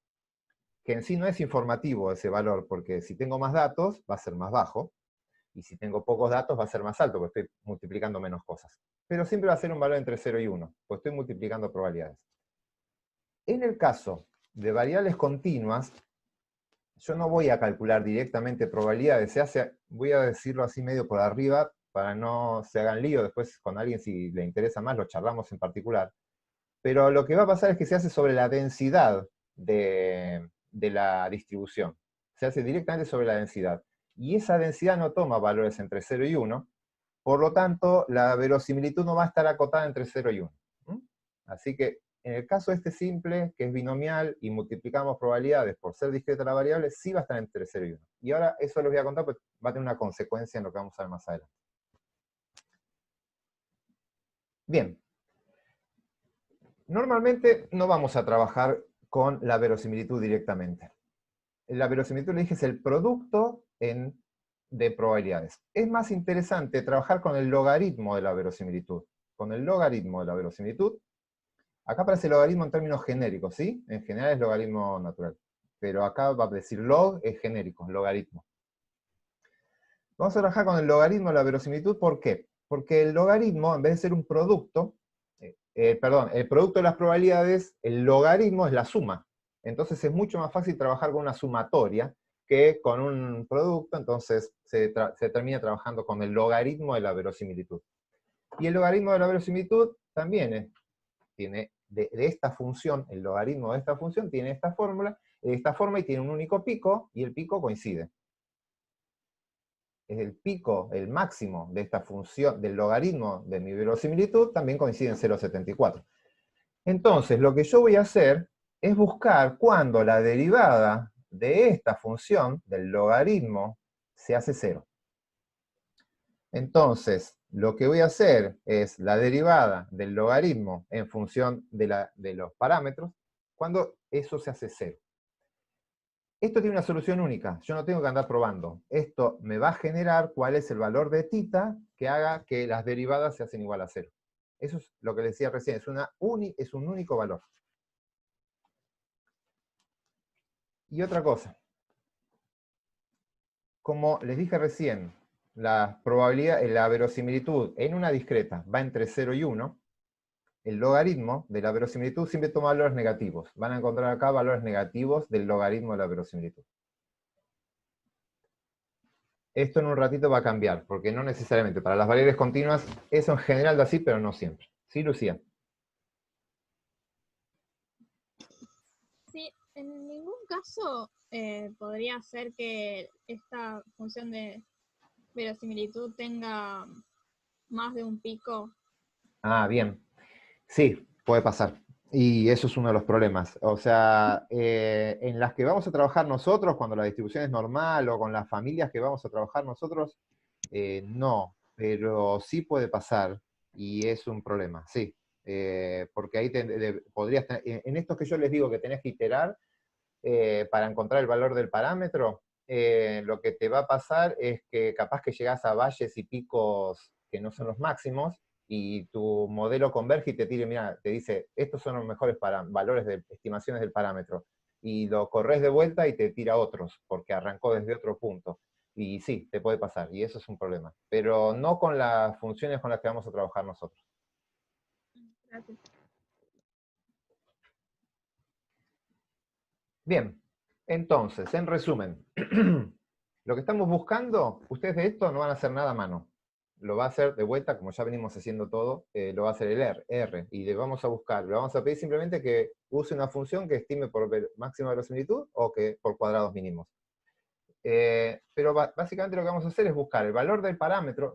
que en sí no es informativo ese valor, porque si tengo más datos, va a ser más bajo, y si tengo pocos datos, va a ser más alto, porque estoy multiplicando menos cosas. Pero siempre va a ser un valor entre 0 y 1, pues estoy multiplicando probabilidades. En el caso de variables continuas, yo no voy a calcular directamente probabilidades, voy a decirlo así medio por arriba, para no se hagan lío después con alguien si le interesa más, lo charlamos en particular. Pero lo que va a pasar es que se hace sobre la densidad de la distribución. Se hace directamente sobre la densidad. Y esa densidad no toma valores entre 0 y 1, por lo tanto, la verosimilitud no va a estar acotada entre 0 y 1. Así que, en el caso este simple, que es binomial, y multiplicamos probabilidades por ser discreta la variable, sí va a estar entre 0 y 1. Y ahora eso les voy a contar, porque va a tener una consecuencia en lo que vamos a ver más adelante. Bien. Normalmente no vamos a trabajar con la verosimilitud directamente. La verosimilitud, le dije, es el producto de probabilidades. Es más interesante trabajar con el logaritmo de la verosimilitud. Con el logaritmo de la verosimilitud, acá aparece logaritmo en términos genéricos, ¿sí? En general es logaritmo natural. Pero acá va a decir log, es genérico, logaritmo. Vamos a trabajar con el logaritmo de la verosimilitud, ¿por qué? Porque el logaritmo, en vez de ser un producto, perdón, el producto de las probabilidades, el logaritmo es la suma. Entonces es mucho más fácil trabajar con una sumatoria que con un producto, entonces se termina trabajando con el logaritmo de la verosimilitud. Y el logaritmo de la verosimilitud también tiene de esta función, el logaritmo de esta función tiene esta fórmula, de esta forma, y tiene un único pico, y el pico coincide. Es el pico, el máximo de esta función, del logaritmo de mi verosimilitud, también coincide en 0,74. Entonces, lo que yo voy a hacer es buscar cuando la derivada de esta función, del logaritmo, se hace 0. Entonces, lo que voy a hacer es la derivada del logaritmo en función de los parámetros, cuando eso se hace 0. Esto tiene una solución única, yo no tengo que andar probando. Esto me va a generar cuál es el valor de θ que haga que las derivadas se hacen igual a 0. Eso es lo que les decía recién, es un único valor. Y otra cosa, como les dije recién, la probabilidad, la verosimilitud en una discreta va entre 0 y 1, el logaritmo de la verosimilitud siempre toma valores negativos. Van a encontrar acá valores negativos del logaritmo de la verosimilitud. Esto en un ratito va a cambiar, porque no necesariamente. Para las variables continuas, eso en general da así, pero no siempre. ¿Sí, Lucía? Sí, en ningún caso podría ser que esta función de verosimilitud tenga más de un pico. Ah, bien. Sí, puede pasar. Y eso es uno de los problemas. O sea, en las que vamos a trabajar nosotros, cuando la distribución es normal, o con las familias que vamos a trabajar nosotros, no. Pero sí puede pasar, y es un problema, sí. porque ahí podrías tener, en estos que yo les digo que tenés que iterar para encontrar el valor del parámetro, lo que te va a pasar es que capaz que llegás a valles y picos que no son los máximos, y tu modelo converge y te tire, mira, te dice, estos son los mejores valores de estimaciones del parámetro, y lo corres de vuelta y te tira otros, porque arrancó desde otro punto. Y sí, te puede pasar, y eso es un problema. Pero no con las funciones con las que vamos a trabajar nosotros. Gracias. Bien, entonces, en resumen, lo que estamos buscando, ustedes de esto no van a hacer nada a mano. Lo va a hacer de vuelta, como ya venimos haciendo todo, lo va a hacer el R, y le vamos a buscar, le vamos a pedir simplemente que use una función que estime por máxima verosimilitud o que por cuadrados mínimos. Pero básicamente lo que vamos a hacer es buscar el valor del parámetro,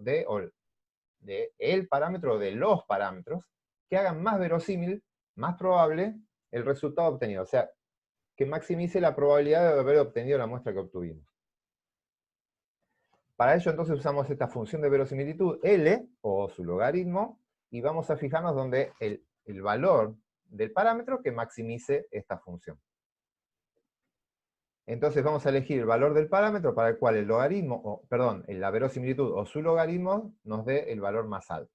el parámetro de los parámetros, que hagan más verosímil, más probable, el resultado obtenido. O sea, que maximice la probabilidad de haber obtenido la muestra que obtuvimos. Para ello entonces usamos esta función de verosimilitud L, o su logaritmo, y vamos a fijarnos donde el valor del parámetro que maximice esta función. Entonces vamos a elegir el valor del parámetro para el cual el logaritmo, la verosimilitud o su logaritmo nos dé el valor más alto.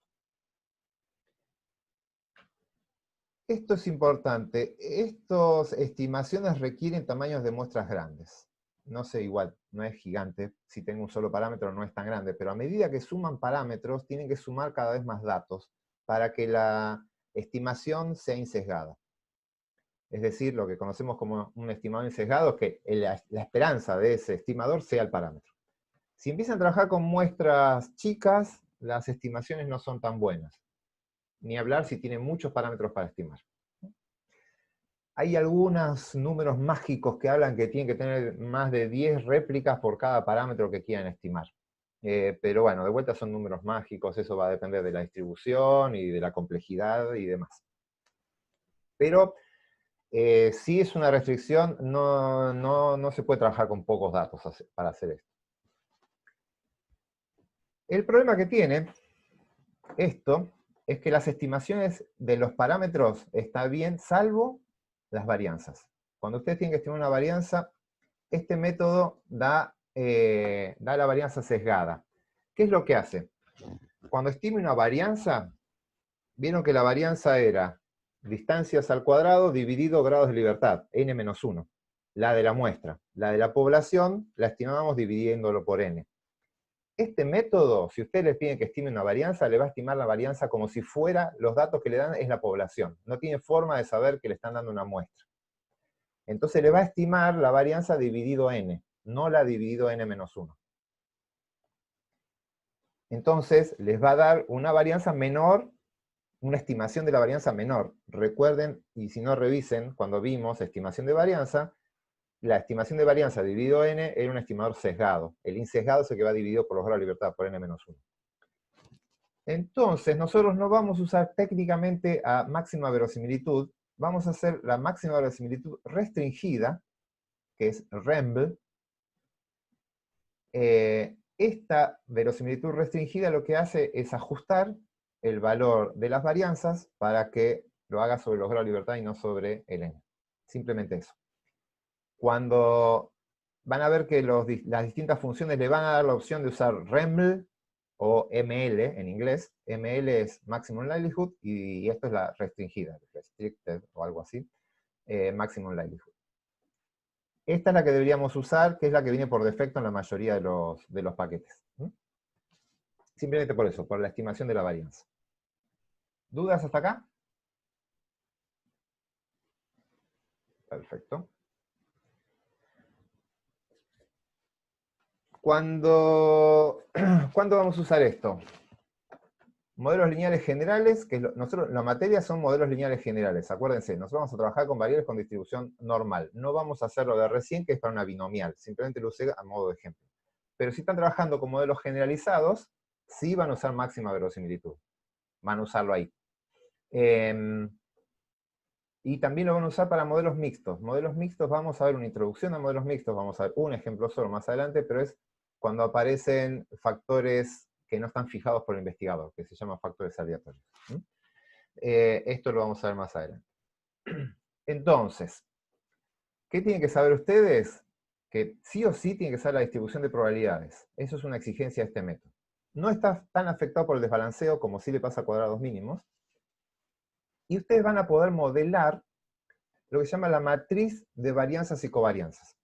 Esto es importante. Estas estimaciones requieren tamaños de muestras grandes. No sé, igual, no es gigante. Si tengo un solo parámetro no es tan grande, pero a medida que suman parámetros, tienen que sumar cada vez más datos para que la estimación sea insesgada. Es decir, lo que conocemos como un estimador insesgado es que la esperanza de ese estimador sea el parámetro. Si empiezan a trabajar con muestras chicas, las estimaciones no son tan buenas. Ni hablar si tienen muchos parámetros para estimar. Hay algunos números mágicos que hablan que tienen que tener más de 10 réplicas por cada parámetro que quieran estimar. Pero bueno, de vuelta son números mágicos, eso va a depender de la distribución y de la complejidad y demás. Pero si es una restricción, no se puede trabajar con pocos datos para hacer esto. El problema que tiene esto es que las estimaciones de los parámetros están bien, salvo las varianzas. Cuando ustedes tienen que estimar una varianza, este método da la varianza sesgada. ¿Qué es lo que hace? Cuando estime una varianza, vieron que la varianza era distancias al cuadrado dividido grados de libertad, n-1, la de la muestra. La de la población la estimábamos dividiéndolo por n. Este método, si ustedes les piden que estime una varianza, le va a estimar la varianza como si fuera, los datos que le dan es la población. No tiene forma de saber que le están dando una muestra. Entonces le va a estimar la varianza dividido n, no la dividido n-1. Entonces les va a dar una varianza menor, una estimación de la varianza menor. Recuerden, y si no revisen, cuando vimos estimación de varianza, la estimación de varianza dividido n era un estimador sesgado. El insesgado es el que va dividido por los grados de libertad, por n-1. Entonces, nosotros no vamos a usar técnicamente a máxima verosimilitud, vamos a hacer la máxima verosimilitud restringida, que es REMBL. Esta verosimilitud restringida lo que hace es ajustar el valor de las varianzas para que lo haga sobre los grados de libertad y no sobre el n. Simplemente eso. Cuando van a ver que las distintas funciones le van a dar la opción de usar REMBL o ML en inglés. ML es Maximum Likelihood y esto es la restringida, Restricted o algo así, Maximum Likelihood. Esta es la que deberíamos usar, que es la que viene por defecto en la mayoría de los paquetes. Simplemente por eso, por la estimación de la varianza. ¿Dudas hasta acá? Perfecto. ¿Cuándo vamos a usar esto? Modelos lineales generales, que nosotros, la materia son modelos lineales generales, acuérdense, nosotros vamos a trabajar con variables con distribución normal, no vamos a hacer lo de recién, que es para una binomial, simplemente lo usé a modo de ejemplo. Pero si están trabajando con modelos generalizados, sí van a usar máxima verosimilitud, van a usarlo ahí. Y también lo van a usar para modelos mixtos. Modelos mixtos, vamos a ver una introducción a modelos mixtos, vamos a ver un ejemplo solo más adelante, pero es cuando aparecen factores que no están fijados por el investigador, que se llaman factores aleatorios. Esto lo vamos a ver más adelante. Entonces, ¿qué tienen que saber ustedes? Que sí o sí tienen que saber la distribución de probabilidades. Eso es una exigencia de este método. No está tan afectado por el desbalanceo como sí le pasa a cuadrados mínimos. Y ustedes van a poder modelar lo que se llama la matriz de varianzas y covarianzas.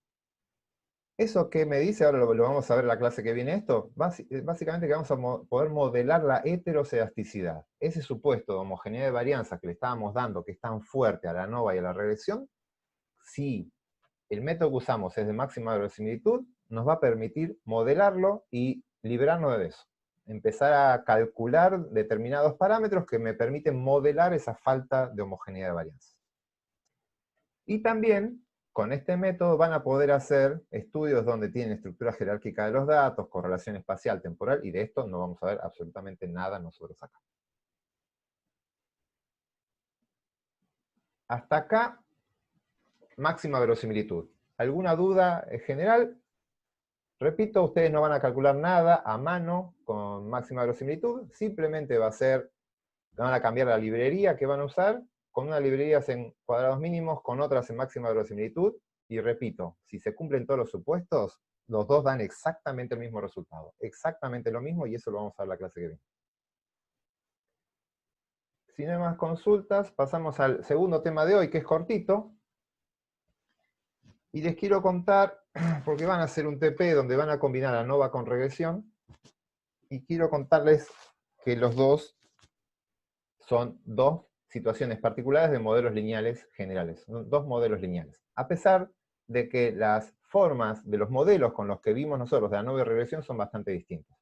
¿Eso qué me dice? Ahora lo vamos a ver en la clase que viene esto. Básicamente que vamos a poder modelar la heterocedasticidad. Ese supuesto de homogeneidad de varianzas que le estábamos dando, que es tan fuerte a la ANOVA y a la regresión, si el método que usamos es de máxima verosimilitud, nos va a permitir modelarlo y librarnos de eso. Empezar a calcular determinados parámetros que me permiten modelar esa falta de homogeneidad de varianza. Y también, con este método van a poder hacer estudios donde tienen estructura jerárquica de los datos, correlación espacial, temporal, y de esto no vamos a ver absolutamente nada nosotros acá. Hasta acá, máxima verosimilitud. ¿Alguna duda en general? Repito, ustedes no van a calcular nada a mano con máxima verosimilitud, simplemente van a cambiar la librería que van a usar, con unas librerías en cuadrados mínimos, con otras en máxima verosimilitud, y repito, si se cumplen todos los supuestos, los dos dan exactamente el mismo resultado, exactamente lo mismo, y eso lo vamos a ver en la clase que viene. Si no hay más consultas, pasamos al segundo tema de hoy, que es cortito, y les quiero contar, porque van a hacer un TP donde van a combinar ANOVA con regresión, y quiero contarles que los dos son dos situaciones particulares de modelos lineales generales, dos modelos lineales. A pesar de que las formas de los modelos con los que vimos nosotros de ANOVA y regresión son bastante distintas.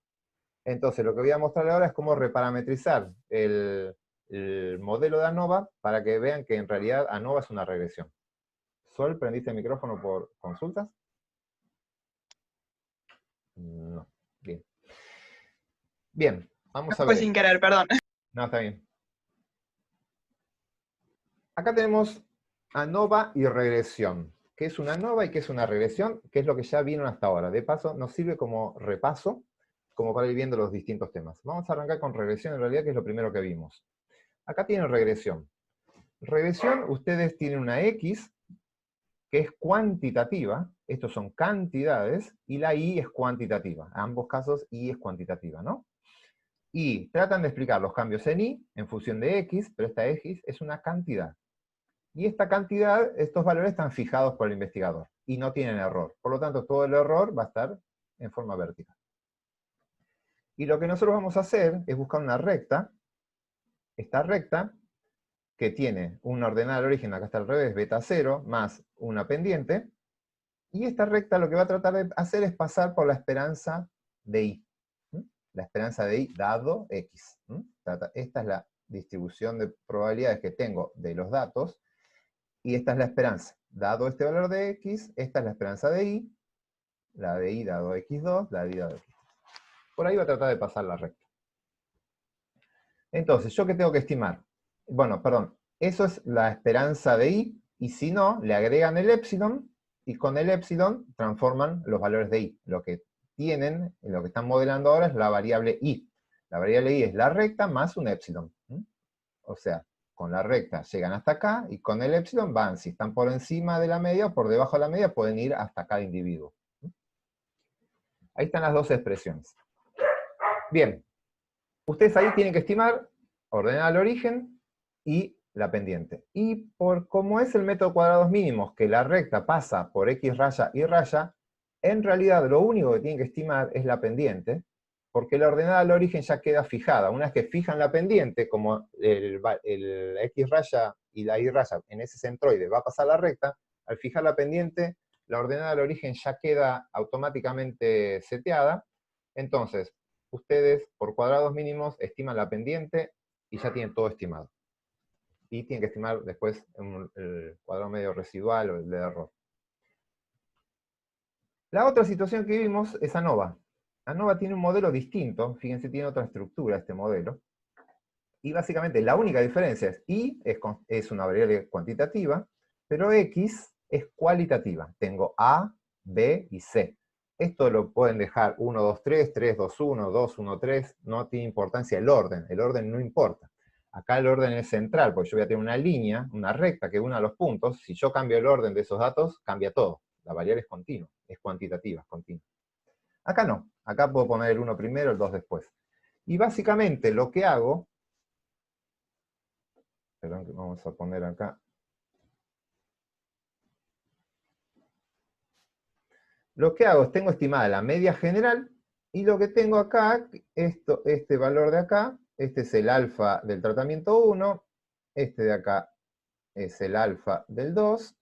Entonces, lo que voy a mostrarles ahora es cómo reparametrizar el modelo de ANOVA para que vean que en realidad ANOVA es una regresión. Sol, ¿prendiste el micrófono por consultas? No. Bien. Bien, vamos a ver. Fue sin querer, perdón. No, está bien. Acá tenemos ANOVA y regresión. ¿Qué es una ANOVA y qué es una regresión? ¿Qué es lo que ya vieron hasta ahora? De paso, nos sirve como repaso, como para ir viendo los distintos temas. Vamos a arrancar con regresión, en realidad, que es lo primero que vimos. Acá tienen regresión. Regresión, ustedes tienen una X, que es cuantitativa, estos son cantidades, y la Y es cuantitativa. En ambos casos, Y es cuantitativa, ¿no? Y tratan de explicar los cambios en Y, en función de X, pero esta X es una cantidad. Y esta cantidad, estos valores están fijados por el investigador, y no tienen error. Por lo tanto, todo el error va a estar en forma vertical. Y lo que nosotros vamos a hacer es buscar una recta, esta recta, que tiene una ordenada al origen, acá está al revés, beta 0, más una pendiente, y esta recta lo que va a tratar de hacer es pasar por la esperanza de Y. La esperanza de Y dado X. Esta es la distribución de probabilidades que tengo de los datos, y esta es la esperanza. Dado este valor de X, esta es la esperanza de Y, la de Y dado X2, la de Y dado X3. Por ahí va a tratar de pasar la recta. Entonces, ¿yo qué tengo que estimar? Bueno, perdón, eso es la esperanza de Y, y si no, le agregan el épsilon, y con el épsilon transforman los valores de Y. Lo que tienen, lo que están modelando ahora es la variable Y. La variable Y es la recta más un épsilon. O sea, con la recta llegan hasta acá, y con el épsilon van, si están por encima de la media o por debajo de la media, pueden ir hasta cada individuo. Ahí están las dos expresiones. Bien, ustedes ahí tienen que estimar, ordenar al origen, y la pendiente. Y por como es el método cuadrados mínimos, que la recta pasa por X raya y raya, en realidad lo único que tienen que estimar es la pendiente, porque la ordenada al origen ya queda fijada. Una vez que fijan la pendiente, como el X raya y la Y raya en ese centroide va a pasar la recta, al fijar la pendiente, la ordenada al origen ya queda automáticamente seteada. Entonces, ustedes por cuadrados mínimos estiman la pendiente y ya tienen todo estimado. Y tienen que estimar después el cuadrado medio residual o el de error. La otra situación que vimos es ANOVA. ANOVA tiene un modelo distinto, fíjense, tiene otra estructura este modelo. Y básicamente la única diferencia es Y es una variable cuantitativa, pero X es cualitativa. Tengo A, B y C. Esto lo pueden dejar 1, 2, 3, 3, 2, 1, 2, 1, 3, no tiene importancia el orden no importa. Acá el orden es central, porque yo voy a tener una línea, una recta que una los puntos. Si yo cambio el orden de esos datos, cambia todo. La variable es continua, es cuantitativa, es continua. Acá no, acá puedo poner el 1 primero, el 2 después. Y básicamente lo que hago, perdón, que vamos a poner acá. Lo que hago es, tengo estimada la media general, y lo que tengo acá, este valor de acá, este es el alfa del tratamiento 1, este de acá es el alfa del 2,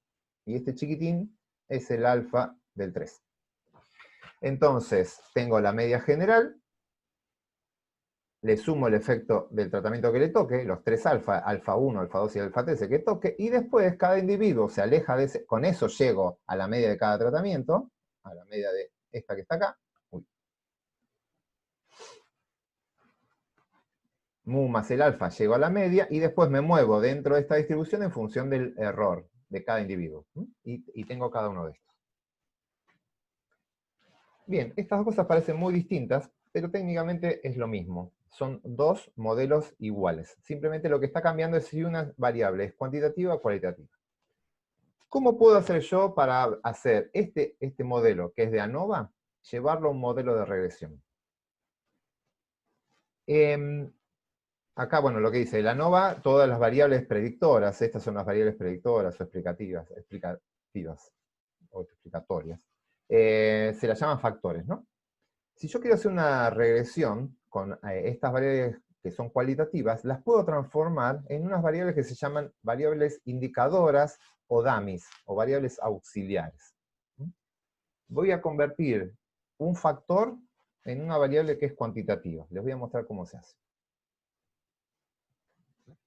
y este chiquitín es el alfa del 3. Entonces, tengo la media general, le sumo el efecto del tratamiento que le toque, los 3 alfa, alfa 1, alfa 2 y alfa 3 que toque, y después cada individuo se aleja de ese, con eso llego a la media de cada tratamiento, a la media de esta que está acá. Uy. Mu más el alfa, llego a la media, y después me muevo dentro de esta distribución en función del error de cada individuo. Y tengo cada uno de estos. Bien, estas dos cosas parecen muy distintas, pero técnicamente es lo mismo. Son dos modelos iguales. Simplemente lo que está cambiando es si una variable es cuantitativa o cualitativa. ¿Cómo puedo hacer yo para hacer este modelo, que es de ANOVA, llevarlo a un modelo de regresión? Acá, bueno, lo que dice, la ANOVA, todas las variables predictoras, estas son las variables predictoras o explicativas o explicatorias, se las llaman factores, ¿no? Si yo quiero hacer una regresión con estas variables que son cualitativas, las puedo transformar en unas variables que se llaman variables indicadoras o dummies, o variables auxiliares. Voy a convertir un factor en una variable que es cuantitativa. Les voy a mostrar cómo se hace.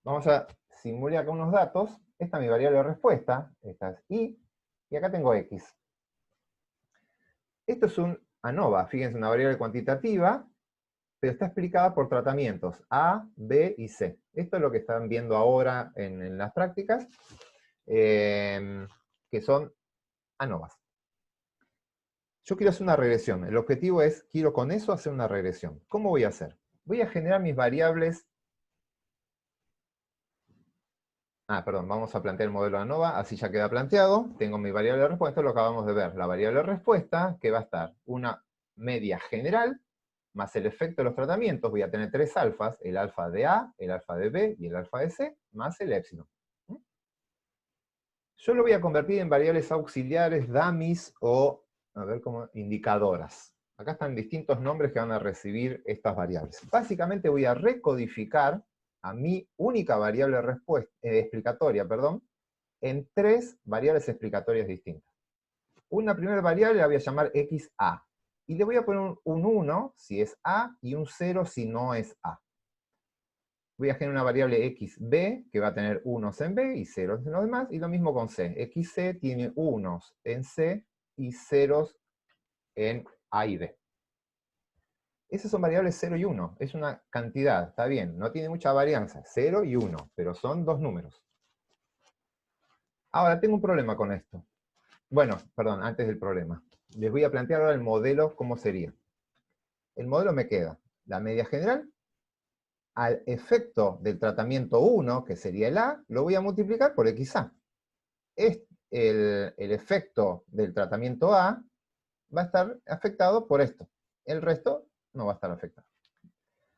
Vamos a simular acá unos datos. Esta es mi variable de respuesta, esta es y acá tengo x. Esto es un ANOVA, fíjense, una variable cuantitativa, pero está explicada por tratamientos A, B y C. Esto es lo que están viendo ahora en las prácticas, que son ANOVAs. Yo quiero hacer una regresión. El objetivo es, quiero con eso hacer una regresión. ¿Cómo voy a hacer? Voy a generar mis variables. Perdón, vamos a plantear el modelo de ANOVA, así ya queda planteado. Tengo mi variable de respuesta, lo acabamos de ver. La variable de respuesta, que va a estar una media general, más el efecto de los tratamientos. Voy a tener 3 alfas, el alfa de A, el alfa de B y el alfa de C, más el épsilon. Yo lo voy a convertir en variables auxiliares, dummies o, a ver cómo, indicadoras. Acá están distintos nombres que van a recibir estas variables. Básicamente voy a recodificar a mi única variable explicatoria, en 3 variables explicatorias distintas. Una primera variable la voy a llamar XA, y le voy a poner un 1 si es A, y un 0 si no es A. Voy a generar una variable XB, que va a tener unos en B y ceros en los demás, y lo mismo con C. XC tiene unos en C y ceros en A y B. Esas son variables 0 y 1, es una cantidad, está bien, no tiene mucha varianza, 0 y 1, pero son 2 números. Ahora, tengo un problema con esto. Bueno, perdón, antes del problema. Les voy a plantear ahora el modelo, cómo sería. El modelo me queda la media general, al efecto del tratamiento 1, que sería el A, lo voy a multiplicar por XA. El efecto del tratamiento A va a estar afectado por esto. El resto no va a estar afectado.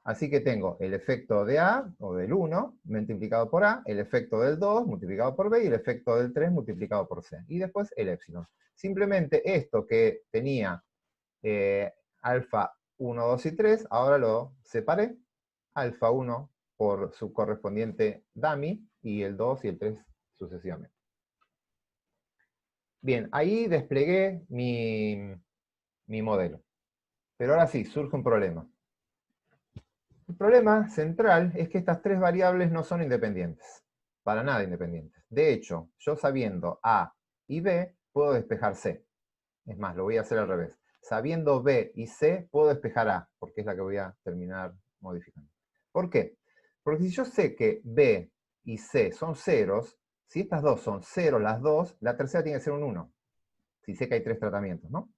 Así que tengo el efecto de A, o del 1, multiplicado por A, el efecto del 2, multiplicado por B, y el efecto del 3, multiplicado por C. Y después el épsilon. Simplemente esto que tenía alfa 1, 2 y 3, ahora lo separé. Alfa 1 por su correspondiente dummy, y el 2 y el 3 sucesivamente. Bien, ahí desplegué mi modelo. Pero ahora sí, surge un problema. El problema central es que estas 3 variables no son independientes. Para nada independientes. De hecho, yo sabiendo A y B, puedo despejar C. Es más, lo voy a hacer al revés. Sabiendo B y C, puedo despejar A, porque es la que voy a terminar modificando. ¿Por qué? Porque si yo sé que B y C son ceros, si estas dos son 0 las dos, la tercera tiene que ser un 1. Si sé que hay 3 tratamientos, ¿no?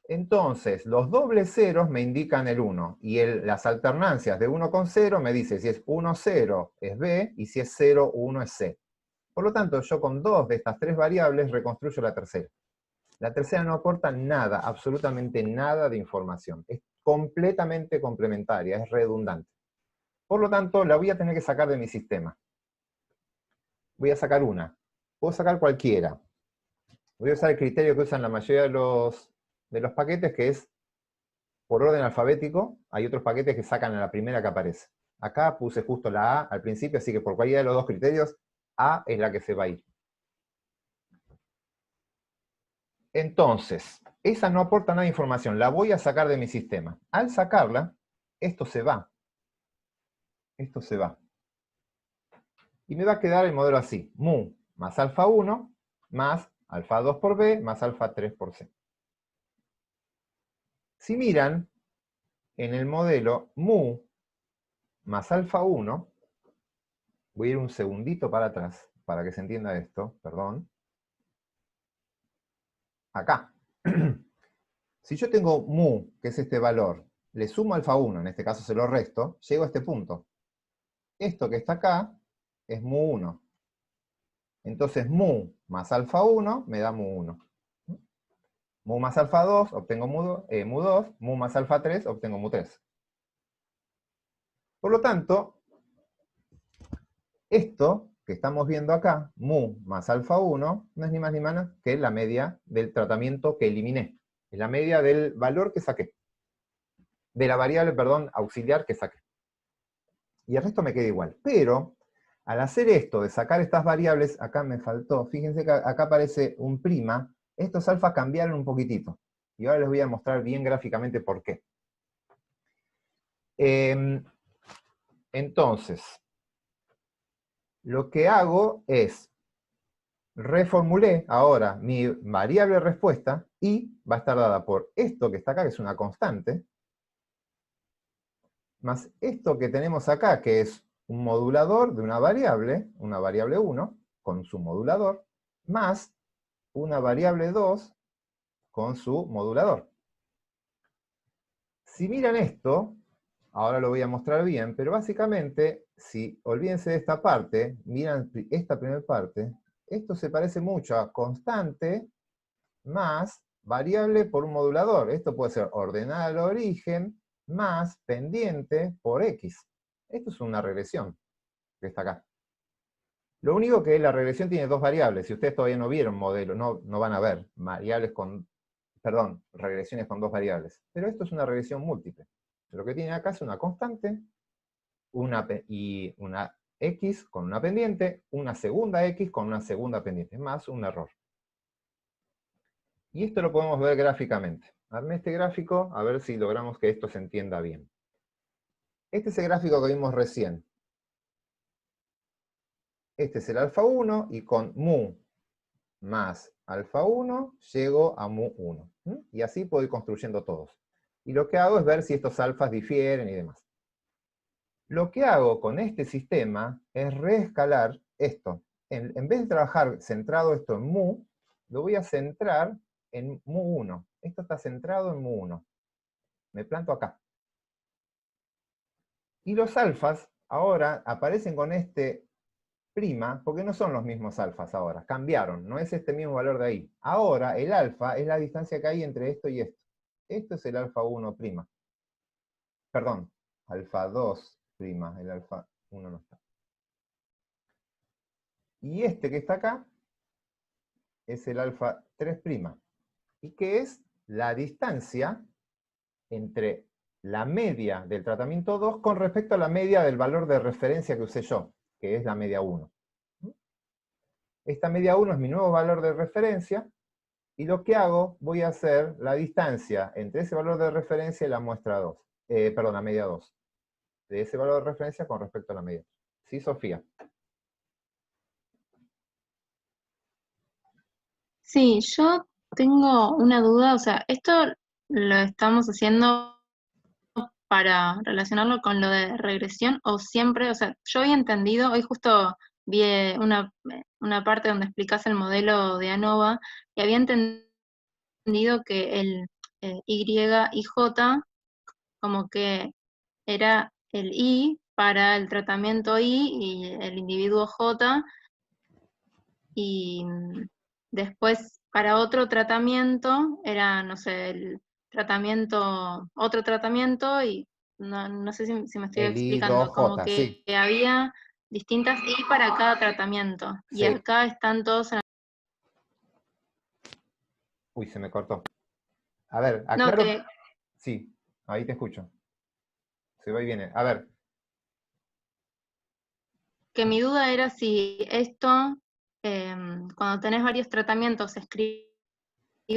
Entonces, los dobles ceros me indican el 1, y las alternancias de 1 con 0 me dice si es 1, 0 es B, y si es 0, 1 es C. Por lo tanto, yo con 2 de estas 3 variables reconstruyo la tercera. La tercera no aporta nada, absolutamente nada de información. Es completamente complementaria, es redundante. Por lo tanto, la voy a tener que sacar de mi sistema. Voy a sacar una. Puedo sacar cualquiera. Voy a usar el criterio que usan la mayoría de los paquetes, que es por orden alfabético. Hay otros paquetes que sacan a la primera que aparece. Acá puse justo la A al principio, así que por cualquiera de los dos criterios, A es la que se va a ir. Entonces, esa no aporta nada de información, la voy a sacar de mi sistema. Al sacarla, esto se va. Esto se va. Y me va a quedar el modelo así, mu más alfa 1 más alfa 2 por B más alfa 3 por C. Si miran, en el modelo mu más alfa 1, voy a ir un segundito para atrás, para que se entienda esto, perdón. Acá. Si yo tengo mu, que es este valor, le sumo alfa 1, en este caso se lo resto, llego a este punto. Esto que está acá es mu 1. Entonces mu más alfa 1 me da mu 1. Mu más alfa 2 obtengo mu 2, mu más alfa 3 obtengo mu 3. Por lo tanto, esto que estamos viendo acá, mu más alfa 1, no es ni más ni menos que la media del tratamiento que eliminé. Es la media del valor que saqué. De la variable, perdón, auxiliar que saqué. Y el resto me queda igual. Pero, al hacer esto, de sacar estas variables, acá me faltó, fíjense que acá aparece un prima, estos alfas cambiaron un poquitito. Y ahora les voy a mostrar bien gráficamente por qué. Entonces, lo que hago es, reformulé ahora mi variable respuesta, y va a estar dada por esto que está acá, que es una constante, más esto que tenemos acá, que es un modulador de una variable 1, con su modulador, más una variable 2 con su modulador. Si miran esto, ahora lo voy a mostrar bien, pero básicamente, si olvídense de esta parte, miran esta primera parte, esto se parece mucho a constante más variable por un modulador. Esto puede ser ordenada al origen más pendiente por x. Esto es una regresión que está acá. Lo único que la regresión tiene dos variables. Si ustedes todavía no vieron modelo, no van a ver regresiones con dos variables. Pero esto es una regresión múltiple. Lo que tiene acá es una constante y una x con una pendiente, una segunda x con una segunda pendiente, más un error. Y esto lo podemos ver gráficamente. Armé este gráfico, a ver si logramos que esto se entienda bien. Este es el gráfico que vimos recién. Este es el alfa 1, y con mu más alfa 1, llego a mu 1. Y así puedo ir construyendo todos. Y lo que hago es ver si estos alfas difieren y demás. Lo que hago con este sistema es reescalar esto. En vez de trabajar centrado esto en mu, lo voy a centrar en mu 1. Esto está centrado en mu 1. Me planto acá. Y los alfas ahora aparecen con este prima, porque no son los mismos alfas ahora, cambiaron, no es este mismo valor de ahí. Ahora el alfa es la distancia que hay entre esto y esto. Esto es el alfa 1 prima. Perdón, alfa 2 prima, el alfa 1 no está. Y este que está acá es el alfa 3 prima. ¿Y qué es? La distancia entre la media del tratamiento 2 con respecto a la media del valor de referencia que usé yo, que es la media 1. Esta media 1 es mi nuevo valor de referencia, y lo que hago, voy a hacer la distancia entre ese valor de referencia y la muestra 2. La media 2. De ese valor de referencia con respecto a la media. ¿Sí, Sofía? Sí, yo tengo una duda, o sea, esto lo estamos haciendo para relacionarlo con lo de regresión, o siempre, o sea, yo había entendido, hoy justo vi una parte donde explicas el modelo de ANOVA, y había entendido que Y y J, como que era el I para el tratamiento I y el individuo J, y después para otro tratamiento era, no sé, el tratamiento, otro tratamiento, y no sé si me estoy El explicando, como I2J, que sí, había distintas I para cada tratamiento, y sí. acá están todos en... Uy, se me cortó. A ver, No, aclaro. Sí, ahí te escucho. Se va y viene. A ver, que mi duda era si esto, cuando tenés varios tratamientos, se escribe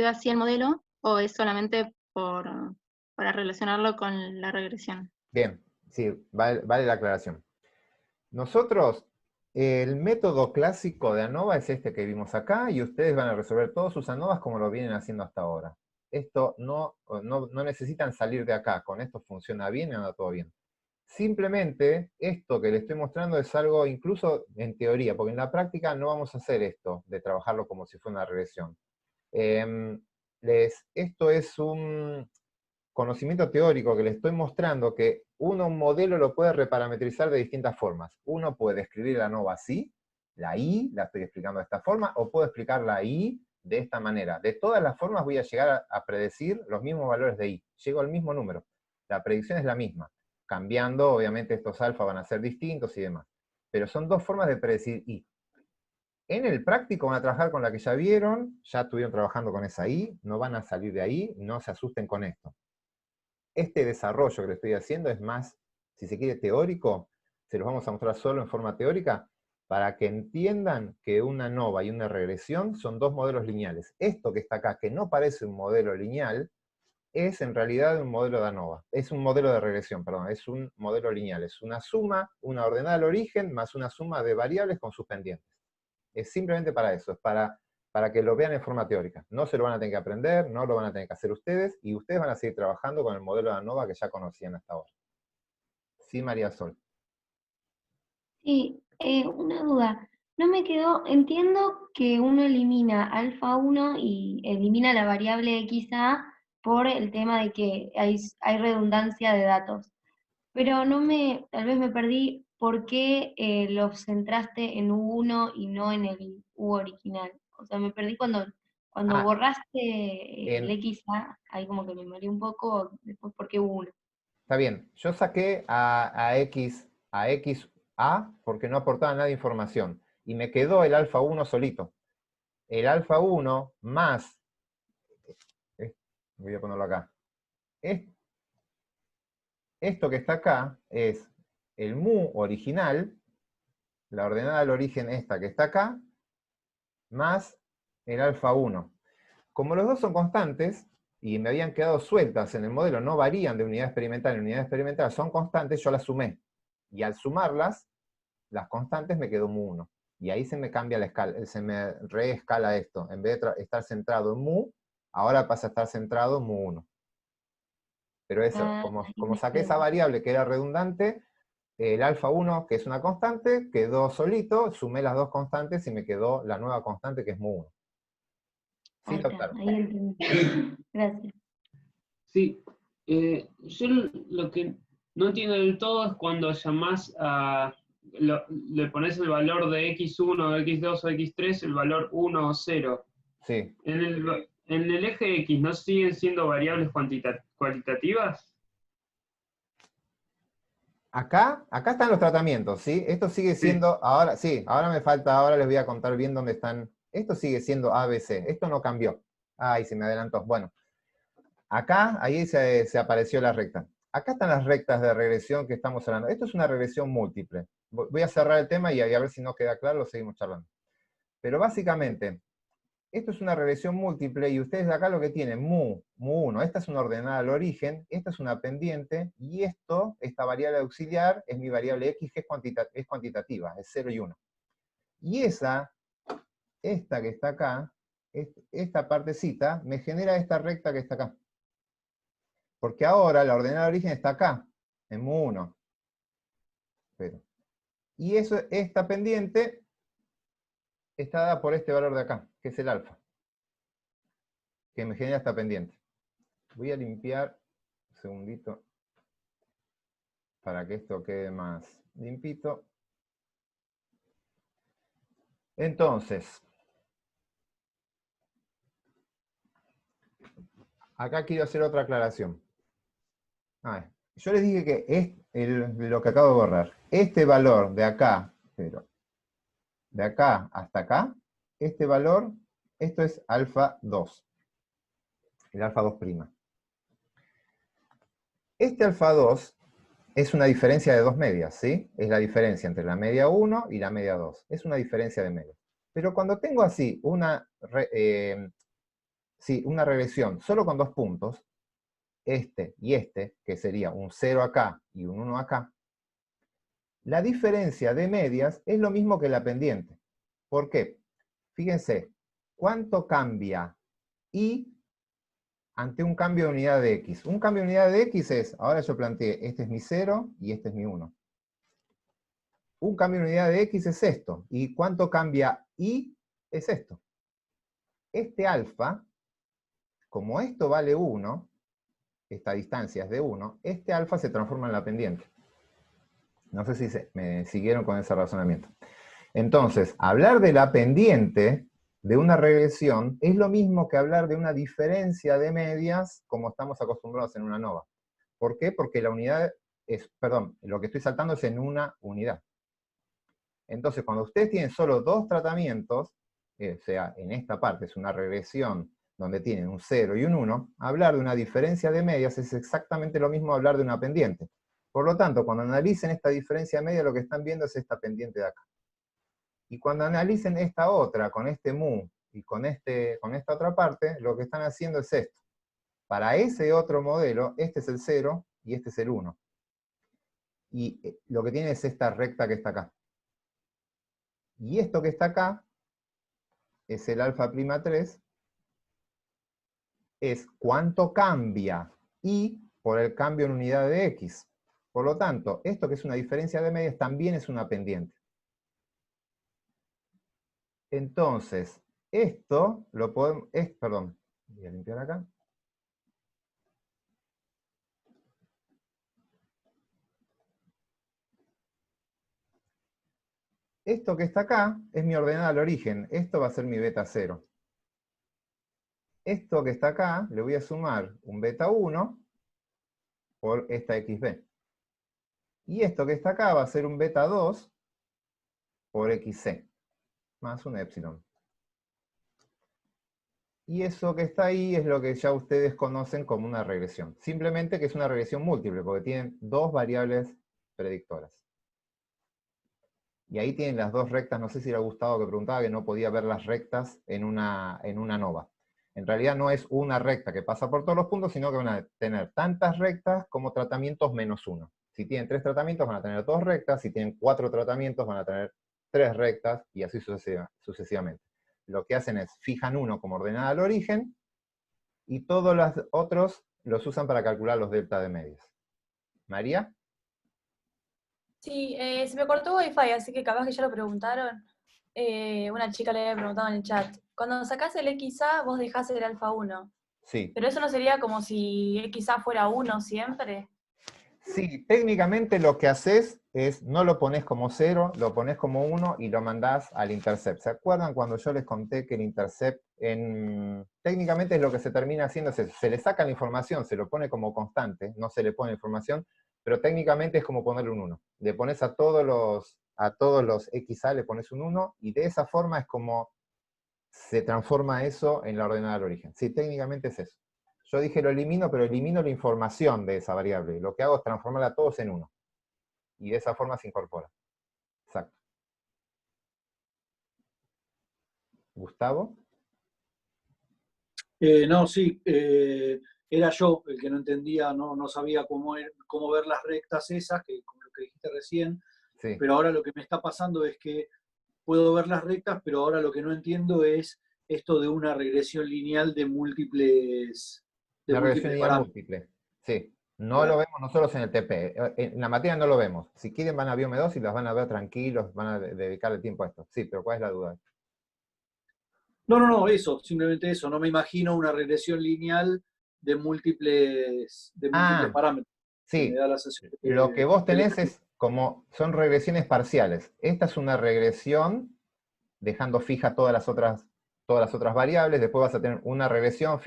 así el modelo, o es solamente para relacionarlo con la regresión. bien, sí, vale la aclaración. Nosotros, el método clásico de ANOVA es este que vimos acá, y ustedes van a resolver todos sus ANOVAs como lo vienen haciendo hasta ahora. Esto no necesitan salir de acá, con esto funciona bien y anda todo bien. Simplemente, esto que les estoy mostrando es algo incluso en teoría, porque en la práctica no vamos a hacer esto, de trabajarlo como si fuera una regresión. Esto es un conocimiento teórico que les estoy mostrando, que un modelo lo puede reparametrizar de distintas formas. Uno puede escribir la ANOVA así, la I, la estoy explicando de esta forma, o puedo explicar la I de esta manera. De todas las formas voy a llegar a predecir los mismos valores de I. Llego al mismo número. La predicción es la misma. Cambiando, obviamente estos alfa van a ser distintos y demás. Pero son dos formas de predecir I. En el práctico van a trabajar con la que ya vieron, ya estuvieron trabajando con esa I, no van a salir de ahí, no se asusten con esto. Este desarrollo que le estoy haciendo es más, si se quiere, teórico, se los vamos a mostrar solo en forma teórica, para que entiendan que una ANOVA y una regresión son dos modelos lineales. Esto que está acá, que no parece un modelo lineal, es en realidad un modelo de ANOVA, es un modelo de regresión, perdón, es un modelo lineal, es una suma, una ordenada al origen, más una suma de variables con sus pendientes. Es simplemente para eso, es para que lo vean en forma teórica. No se lo van a tener que aprender, no lo van a tener que hacer ustedes, y ustedes van a seguir trabajando con el modelo de ANOVA que ya conocían hasta ahora. Sí, María Sol. Sí, una duda. No me quedó, entiendo que uno elimina alfa 1 y elimina la variable XA por el tema de que hay redundancia de datos. Pero tal vez me perdí por qué los centraste en U1 y no en el U original. O sea, me perdí cuando Ah, borraste el en, XA, ahí como que me mareé un poco, después por qué U1. está bien, yo saqué a XA porque no aportaba nada de información, y me quedó el alfa 1 solito. El alfa 1 más, voy a ponerlo acá, esto que está acá es el mu original, la ordenada al origen esta que está acá, más el alfa 1. Como los dos son constantes, y me habían quedado sueltas en el modelo, no varían de unidad experimental en unidad experimental, son constantes, yo las sumé. Y al sumarlas, las constantes, me quedó mu1. Y ahí se me cambia la escala, se me reescala esto. En vez de estar centrado en mu, ahora pasa a estar centrado en mu1. Pero eso, Ah, como ahí me saqué esa quedo. variable que era redundante, el alfa 1, que es una constante, quedó solito, sumé las dos constantes y me quedó la nueva constante que es mu1. ¿Sí, Ahí está, Lautaro? ahí entendí. Gracias. Sí, yo lo que no entiendo del todo es cuando llamás le pones el valor de x1, x2 o x3, el valor 1 o 0. Sí. En el eje X, ¿no siguen siendo variables cualitativas? Acá están los tratamientos, ¿sí? Esto sigue siendo, ahora sí, ahora me falta, ahora les voy a contar bien dónde están. Esto sigue siendo ABC, esto no cambió. Ay, se me adelantó. Bueno, acá, ahí se apareció la recta. Acá están las rectas de regresión que estamos hablando. Esto es una regresión múltiple. Voy a cerrar el tema y a ver si no queda claro, lo seguimos charlando. Pero básicamente, esto es una regresión múltiple, y ustedes acá lo que tienen, mu1, esta es una ordenada al origen, esta es una pendiente, y esta variable auxiliar, es mi variable x, que es cuantitativa, es 0 y 1. Y esta que está acá, esta partecita, me genera esta recta que está acá. Porque ahora la ordenada al origen está acá, en mu1. Y esta pendiente está dada por este valor de acá, que es el alfa, que me genera esta pendiente. Voy a limpiar un segundito para que esto quede más limpito. Entonces, acá quiero hacer otra aclaración. Yo les dije que es lo que acabo de borrar. Este valor de acá, pero de acá hasta acá, este valor, esto es alfa 2. El alfa 2'. Este alfa 2 es una diferencia de dos medias, ¿sí? Es la diferencia entre la media 1 y la media 2. Es una diferencia de medias. Pero cuando tengo así una regresión solo con dos puntos, este y este, que sería un 0 acá y un 1 acá, la diferencia de medias es lo mismo que la pendiente. ¿Por qué? Fíjense, ¿cuánto cambia y ante un cambio de unidad de x? Un cambio de unidad de x es, ahora yo planteé, este es mi 0 y este es mi 1. Un cambio de unidad de x es esto. ¿Y cuánto cambia y? Es esto. Este alfa, como esto vale 1, esta distancia es de 1, este alfa se transforma en la pendiente. No sé si me siguieron con ese razonamiento. Entonces, hablar de la pendiente de una regresión es lo mismo que hablar de una diferencia de medias como estamos acostumbrados en una ANOVA. ¿Por qué? Porque la unidad es, perdón, lo que estoy saltando es en una unidad. Entonces, cuando ustedes tienen solo dos tratamientos, o sea, en esta parte es una regresión donde tienen un 0 y un 1, hablar de una diferencia de medias es exactamente lo mismo hablar de una pendiente. Por lo tanto, cuando analicen esta diferencia de medias, lo que están viendo es esta pendiente de acá. Y cuando analicen esta otra, con este mu, y con esta otra parte, lo que están haciendo es esto. Para ese otro modelo, este es el 0 y este es el 1. Y lo que tiene es esta recta que está acá. Y esto que está acá es el alfa' 3, es cuánto cambia y por el cambio en unidad de x. Por lo tanto, esto que es una diferencia de medias también es una pendiente. Entonces, esto lo podemos... perdón, voy a limpiar acá. Esto que está acá es mi ordenada al origen. Esto va a ser mi beta 0. Esto que está acá, le voy a sumar un beta 1 por esta xb. Y esto que está acá va a ser un beta 2 por xc, más un epsilon. Y eso que está ahí es lo que ya ustedes conocen como una regresión. Simplemente que es una regresión múltiple, porque tienen dos variables predictoras. Y ahí tienen las dos rectas. No sé si era Gustavo que preguntaba que no podía ver las rectas en una ANOVA. En realidad no es una recta que pasa por todos los puntos, sino que van a tener tantas rectas como tratamientos menos uno. Si tienen 3 tratamientos van a tener 2 rectas, si tienen 4 tratamientos van a tener 3 rectas, y así sucesivamente. Lo que hacen es, fijan uno como ordenada al origen, y todos los otros los usan para calcular los delta de medias. ¿María? Sí, se me cortó Wi-Fi, así que capaz que ya lo preguntaron. Una chica le había preguntado en el chat. Cuando sacás el XA, vos dejás el alfa 1. Sí. Pero eso no sería como si XA fuera 1 siempre. Sí, técnicamente lo que haces es, no lo pones como 0, lo pones como 1 y lo mandás al intercept. ¿Se acuerdan cuando yo les conté que el intercept, técnicamente es lo que se termina haciendo, se le saca la información, se lo pone como constante, no se le pone información, pero técnicamente es como ponerle un 1. Le pones a todos los XA, le pones un 1, y de esa forma es como se transforma eso en la ordenada del origen. Sí, técnicamente es eso. Yo dije lo elimino, pero elimino la información de esa variable. Lo que hago es transformarla a todos en 1. Y de esa forma se incorpora. Exacto. ¿Gustavo? No, sí. Era yo el que no entendía, no sabía cómo ver las rectas esas, como lo que dijiste recién. Sí. Pero ahora lo que me está pasando es que puedo ver las rectas, pero ahora lo que no entiendo es esto de una regresión lineal de múltiples... Una regresión lineal múltiple. Sí. No lo vemos nosotros en el TP. En la materia no lo vemos. Si quieren van a Biome 2 y las van a ver tranquilos, van a dedicar el tiempo a esto. Sí, pero ¿cuál es la duda? No, eso, simplemente eso. No me imagino una regresión lineal múltiples parámetros. Sí, Me da la sensación de lo que vos tenés es como, son regresiones parciales. Esta es una regresión dejando fija todas las otras variables, después vas a tener una regresión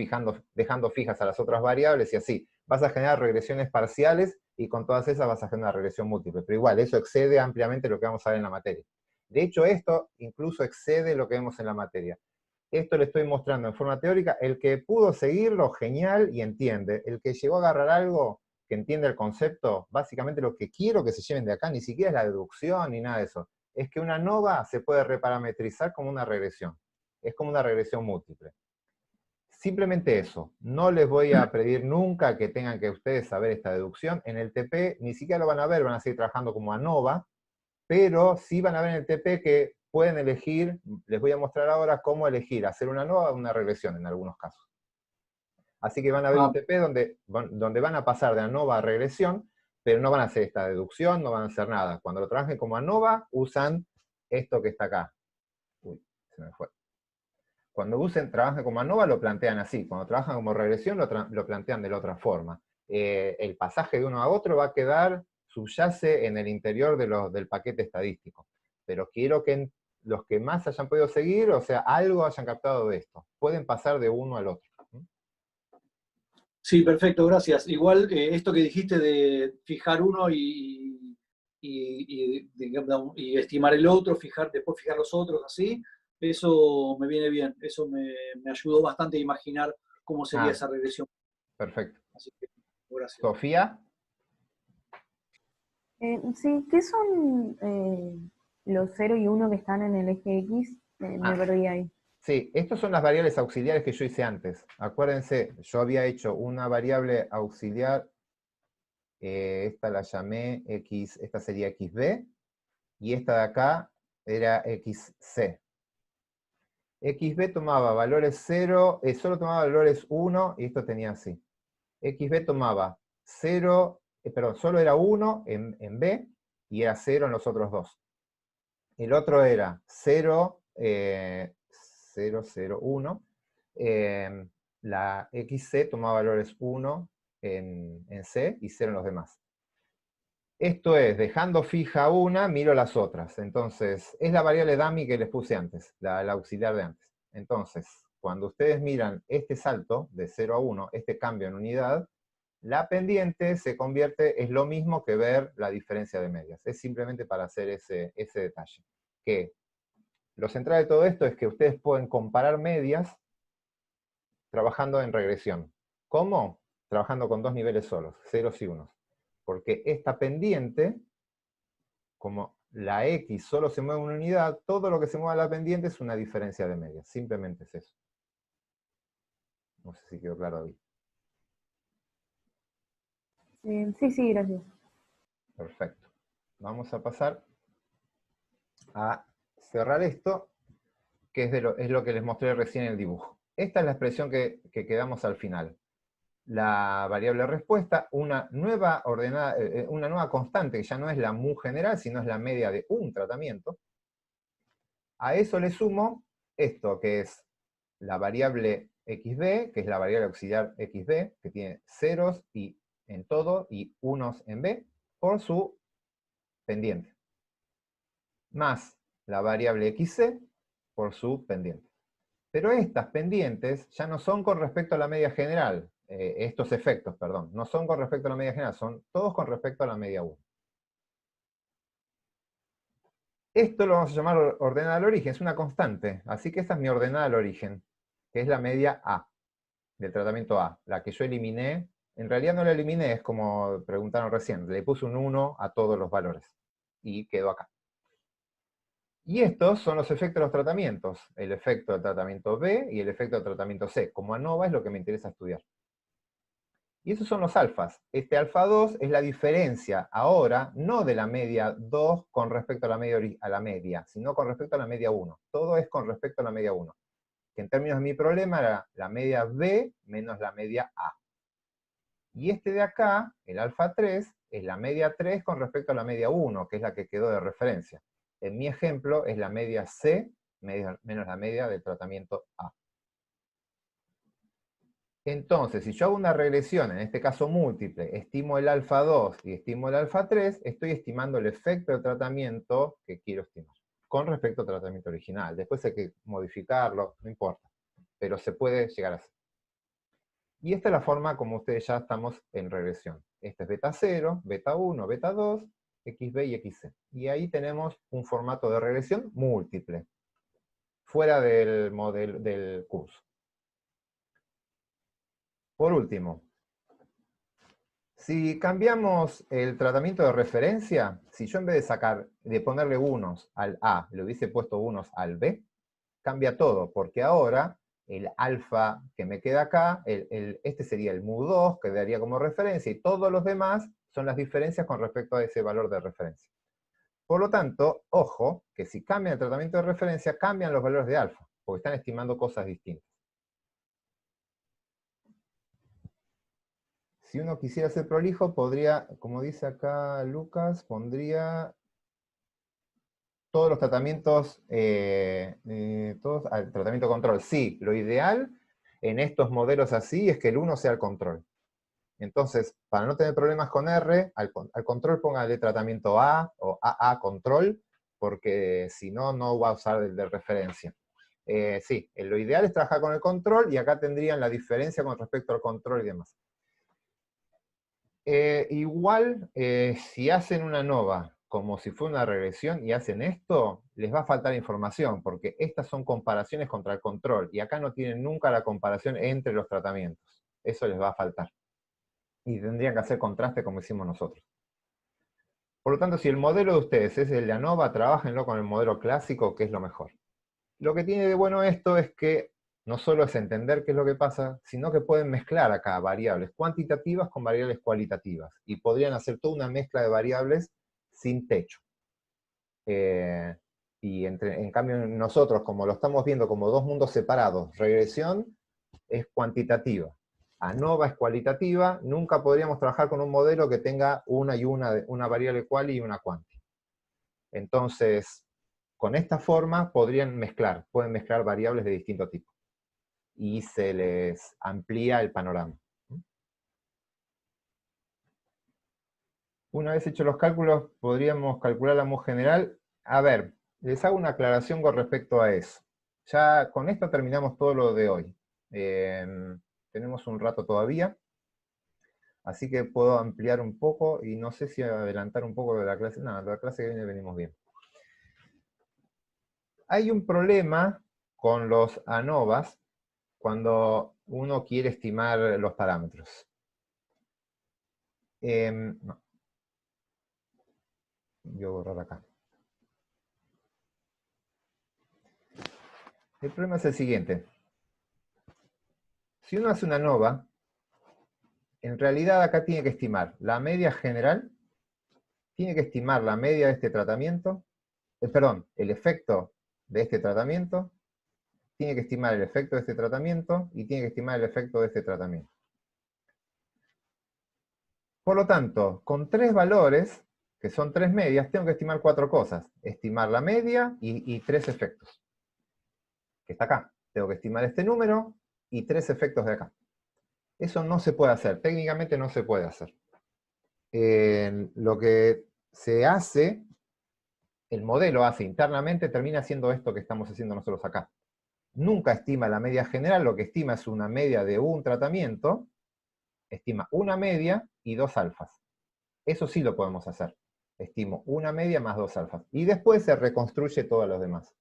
dejando fijas a las otras variables y así. Vas a generar regresiones parciales y con todas esas vas a generar una regresión múltiple. Pero igual, eso excede ampliamente lo que vamos a ver en la materia. De hecho, esto incluso excede lo que vemos en la materia. Esto le estoy mostrando en forma teórica. El que pudo seguirlo, genial, y entiende. El que llegó a agarrar algo que entiende el concepto, básicamente lo que quiero que se lleven de acá, ni siquiera es la deducción ni nada de eso, es que una nova se puede reparametrizar como una regresión. Es como una regresión múltiple. Simplemente eso. No les voy a pedir nunca que tengan que ustedes saber esta deducción. En el TP ni siquiera lo van a ver, van a seguir trabajando como ANOVA, pero sí van a ver en el TP que pueden elegir, les voy a mostrar ahora cómo elegir, hacer una ANOVA o una regresión en algunos casos. Así que van a ver un TP donde van a pasar de ANOVA a regresión, pero no van a hacer esta deducción, no van a hacer nada. Cuando lo trabajen como ANOVA, usan esto que está acá. Uy, se me fue. Cuando trabajan como ANOVA lo plantean así, cuando trabajan como regresión lo plantean de la otra forma. El pasaje de uno a otro va a quedar, subyace en el interior del paquete estadístico. Pero quiero que los que más hayan podido seguir, o sea, algo hayan captado de esto. Pueden pasar de uno al otro. Sí, perfecto, gracias. Igual esto que dijiste de fijar uno y estimar el otro, después fijar los otros, así, eso me viene bien. Eso me ayudó bastante a imaginar cómo sería esa regresión. Perfecto. Así que, gracias. Sofía. Sí, ¿qué son los 0 y 1 que están en el eje X? Me perdí ahí. Sí, estas son las variables auxiliares que yo hice antes. Acuérdense, yo había hecho una variable auxiliar, esta la llamé X, esta sería XB, y esta de acá era XC. XB tomaba valores 0, solo tomaba valores 1, y esto tenía así. XB tomaba 0, solo era 1 en B, y era 0 en los otros dos. El otro era 0, 0, 0, 1. La XC tomaba valores 1 en C y 0 en los demás. Esto es, dejando fija una, miro las otras. Entonces, es la variable dummy que les puse antes, la auxiliar de antes. Entonces, cuando ustedes miran este salto de 0 a 1, este cambio en unidad, la pendiente se convierte, es lo mismo que ver la diferencia de medias. Es simplemente para hacer ese detalle. Que lo central de todo esto es que ustedes pueden comparar medias trabajando en regresión. ¿Cómo? Trabajando con dos niveles solos, ceros y unos. Porque esta pendiente, como la X solo se mueve en una unidad, todo lo que se mueva la pendiente es una diferencia de medias. Simplemente es eso. No sé si quedó claro ahí. Sí, gracias. Perfecto. Vamos a pasar a cerrar esto, que es lo que les mostré recién en el dibujo. Esta es la expresión que quedamos al final. La variable respuesta, una nueva constante, que ya no es la mu general, sino es la media de un tratamiento. A eso le sumo esto, que es la variable xb, que es la variable auxiliar xb, que tiene ceros en todo y unos en b, por su pendiente. Más la variable xc por su pendiente. Pero estas pendientes ya no son con respecto a la media general, estos efectos, perdón, no son con respecto a la media general, son todos con respecto a la media 1. Esto lo vamos a llamar ordenada al origen, es una constante, así que esta es mi ordenada al origen, que es la media A, del tratamiento A, la que yo eliminé. En realidad no la eliminé, es como preguntaron recién, le puse un 1 a todos los valores, y quedó acá. Y estos son los efectos de los tratamientos, el efecto del tratamiento B y el efecto del tratamiento C. Como ANOVA es lo que me interesa estudiar. Y esos son los alfas. Este alfa 2 es la diferencia ahora, no de la media 2 con respecto a la media, sino con respecto a la media 1. Todo es con respecto a la media 1. Que en términos de mi problema era la media B menos la media A. Y este de acá, el alfa 3, es la media 3 con respecto a la media 1, que es la que quedó de referencia. En mi ejemplo es la media C menos la media del tratamiento A. Entonces, si yo hago una regresión, en este caso múltiple, estimo el alfa 2 y estimo el alfa 3, estoy estimando el efecto del tratamiento que quiero estimar, con respecto al tratamiento original. Después hay que modificarlo, no importa, pero se puede llegar a hacer. Y esta es la forma como ustedes ya estamos en regresión. Este es beta 0, beta 1, beta 2, XB y XC. Y ahí tenemos un formato de regresión múltiple, fuera del modelo del curso. Por último, si cambiamos el tratamiento de referencia, si yo en vez de ponerle unos al A, le hubiese puesto unos al B, cambia todo, porque ahora el alfa que me queda acá, este sería el mu2, que daría como referencia, y todos los demás son las diferencias con respecto a ese valor de referencia. Por lo tanto, ojo, que si cambian el tratamiento de referencia, cambian los valores de alfa, porque están estimando cosas distintas. Si uno quisiera ser prolijo, podría, como dice acá Lucas, pondría todos los tratamientos, todos al tratamiento control. Sí, lo ideal en estos modelos así es que el 1 sea el control. Entonces, para no tener problemas con R, al control póngale tratamiento A o AA control, porque si no, no va a usar el de referencia. Sí, lo ideal es trabajar con el control, y acá tendrían la diferencia con respecto al control y demás. Igual, si hacen una ANOVA como si fuera una regresión y hacen esto, les va a faltar información, porque estas son comparaciones contra el control, y acá no tienen nunca la comparación entre los tratamientos. Eso les va a faltar. Y tendrían que hacer contraste como hicimos nosotros. Por lo tanto, si el modelo de ustedes es el de ANOVA, trabájenlo con el modelo clásico, que es lo mejor. Lo que tiene de bueno esto es que no solo es entender qué es lo que pasa, sino que pueden mezclar acá variables cuantitativas con variables cualitativas, y podrían hacer toda una mezcla de variables sin techo. Y en cambio nosotros, como lo estamos viendo como dos mundos separados, regresión es cuantitativa, ANOVA es cualitativa, nunca podríamos trabajar con un modelo que tenga una variable cual y una cuanti. Entonces, con esta forma pueden mezclar variables de distinto tipo, y se les amplía el panorama. Una vez hechos los cálculos, podríamos calcular la mu general. A ver, les hago una aclaración con respecto a eso. Ya con esto terminamos todo lo de hoy. Tenemos un rato todavía, así que puedo ampliar un poco, y no sé si adelantar un poco de la clase. No, de la clase que viene venimos bien. Hay un problema con los ANOVAs cuando uno quiere estimar los parámetros. No. Voy a borrar acá. El problema es el siguiente. Si uno hace una ANOVA, en realidad acá tiene que estimar la media general, tiene que estimar la media de este tratamiento, el efecto de este tratamiento, tiene que estimar el efecto de este tratamiento, y tiene que estimar el efecto de este tratamiento. Por lo tanto, con 3 valores, que son 3 medias, tengo que estimar 4 cosas. Estimar la media y 3 efectos. Que está acá. Tengo que estimar este número y 3 efectos de acá. Eso no se puede hacer, técnicamente no se puede hacer. Lo que se hace, el modelo hace internamente, termina haciendo esto que estamos haciendo nosotros acá. Nunca estima la media general, lo que estima es una media de un tratamiento, estima una media y 2 alfas. Eso sí lo podemos hacer. Estimo una media más 2 alfas. Y después se reconstruye todos los demás.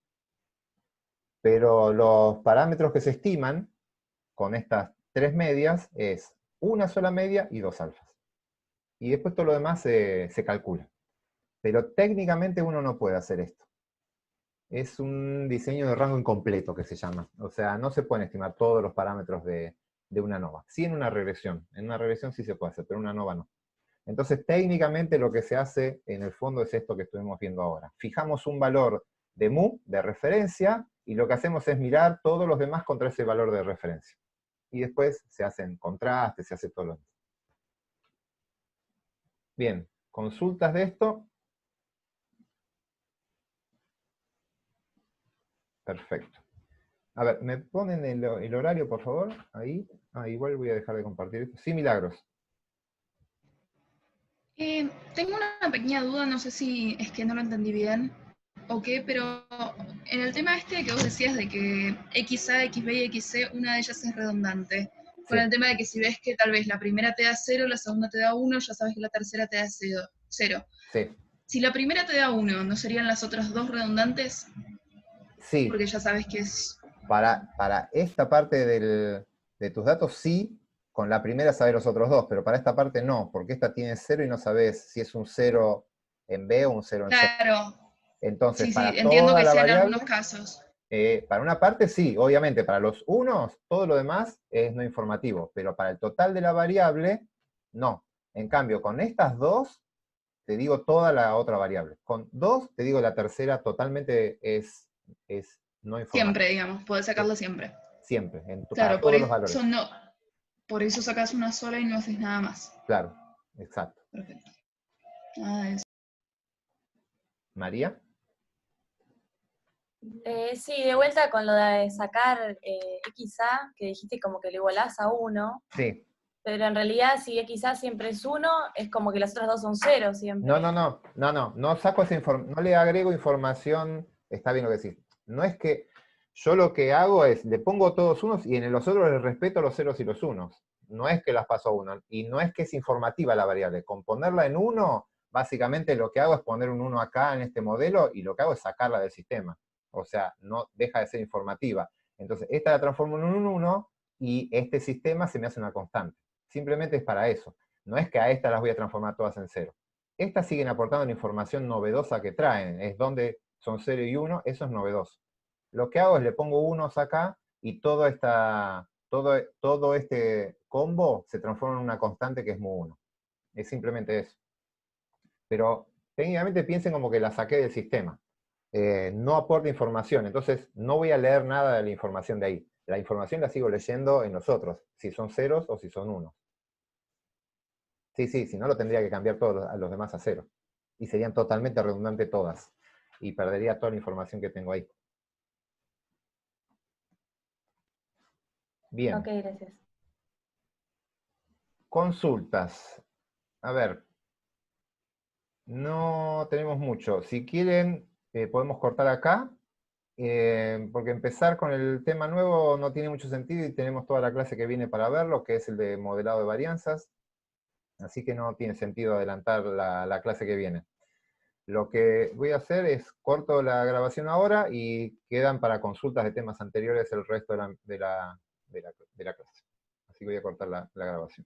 Pero los parámetros que se estiman con estas 3 medias es una sola media y 2 alfas. Y después todo lo demás se calcula. Pero técnicamente uno no puede hacer esto. Es un diseño de rango incompleto que se llama. O sea, no se pueden estimar todos los parámetros de una ANOVA. Sí en una regresión. En una regresión sí se puede hacer, pero en una ANOVA no. Entonces, técnicamente lo que se hace en el fondo es esto que estuvimos viendo ahora. Fijamos un valor de mu, de referencia, y lo que hacemos es mirar todos los demás contra ese valor de referencia. Y después se hacen contrastes, se hace todo lo demás. Bien, ¿consultas de esto? Perfecto. A ver, ¿me ponen el horario, por favor? Ahí. Igual voy a dejar de compartir esto. Sí, Milagros. Tengo una pequeña duda, no sé si es que no lo entendí bien o qué, pero en el tema este que vos decías de que XA, XB y XC, una de ellas es redundante. Con Sí. el tema de que si ves que tal vez la primera te da 0, la segunda te da 1, ya sabes que la tercera te da 0. Sí. Si la primera te da 1, ¿no serían las otras dos redundantes? Sí. Porque ya sabes que es... Para esta parte de tus datos, sí, con la primera sabes los otros dos, pero para esta parte no, porque esta tiene 0 y no sabes si es un 0 en B o un 0 en C. Claro. Entonces, Sí, para entiendo toda que la sea en variable, algunos casos. para una parte sí, obviamente, para los unos, todo lo demás es no informativo, pero para el total de la variable, no. En cambio, con estas dos, te digo toda la otra variable. Con dos, te digo la tercera totalmente es no informativa. Siempre, digamos, podés sacarlo siempre. Siempre, Claro, para todos los valores. eso no. Por eso sacas una sola y no haces nada más. Claro, exacto. Perfecto. Nada de eso. ¿María? Sí, de vuelta con lo de sacar XA, que dijiste como que lo igualás a 1, Sí. pero en realidad si XA siempre es 1, es como que las otras dos son 0 siempre. No saco esa información, no le agrego información, está bien lo que decís. No es que, yo lo que hago es, le pongo todos unos y en los otros les respeto los ceros y los unos. No es que las paso a 1, y no es que es informativa la variable. Con ponerla en 1, básicamente lo que hago es poner un 1 acá en este modelo, y lo que hago es sacarla del sistema. O sea, no deja de ser informativa. Entonces, esta la transformo en un 1, y este sistema se me hace una constante. Simplemente es para eso. No es que a estas las voy a transformar todas en 0. Estas siguen aportando la información novedosa que traen. Es donde son 0 y 1, eso es novedoso. Lo que hago es le pongo unos acá, y todo este combo se transforma en una constante que es mu1. Es simplemente eso. Pero técnicamente piensen como que la saqué del sistema. No aporta información, entonces no voy a leer nada de la información de ahí. La información la sigo leyendo en los otros, si son ceros o si son unos. Sí, si no lo tendría que cambiar todos a los demás a 0. Y serían totalmente redundantes todas. Y perdería toda la información que tengo ahí. Bien. Ok, gracias. Consultas. A ver. No tenemos mucho. Si quieren, podemos cortar acá. Porque empezar con el tema nuevo no tiene mucho sentido y tenemos toda la clase que viene para verlo, que es el de modelado de varianzas. Así que no tiene sentido adelantar la clase que viene. Lo que voy a hacer es corto la grabación ahora y quedan para consultas de temas anteriores el resto de la clase. Así que voy a cortar la grabación.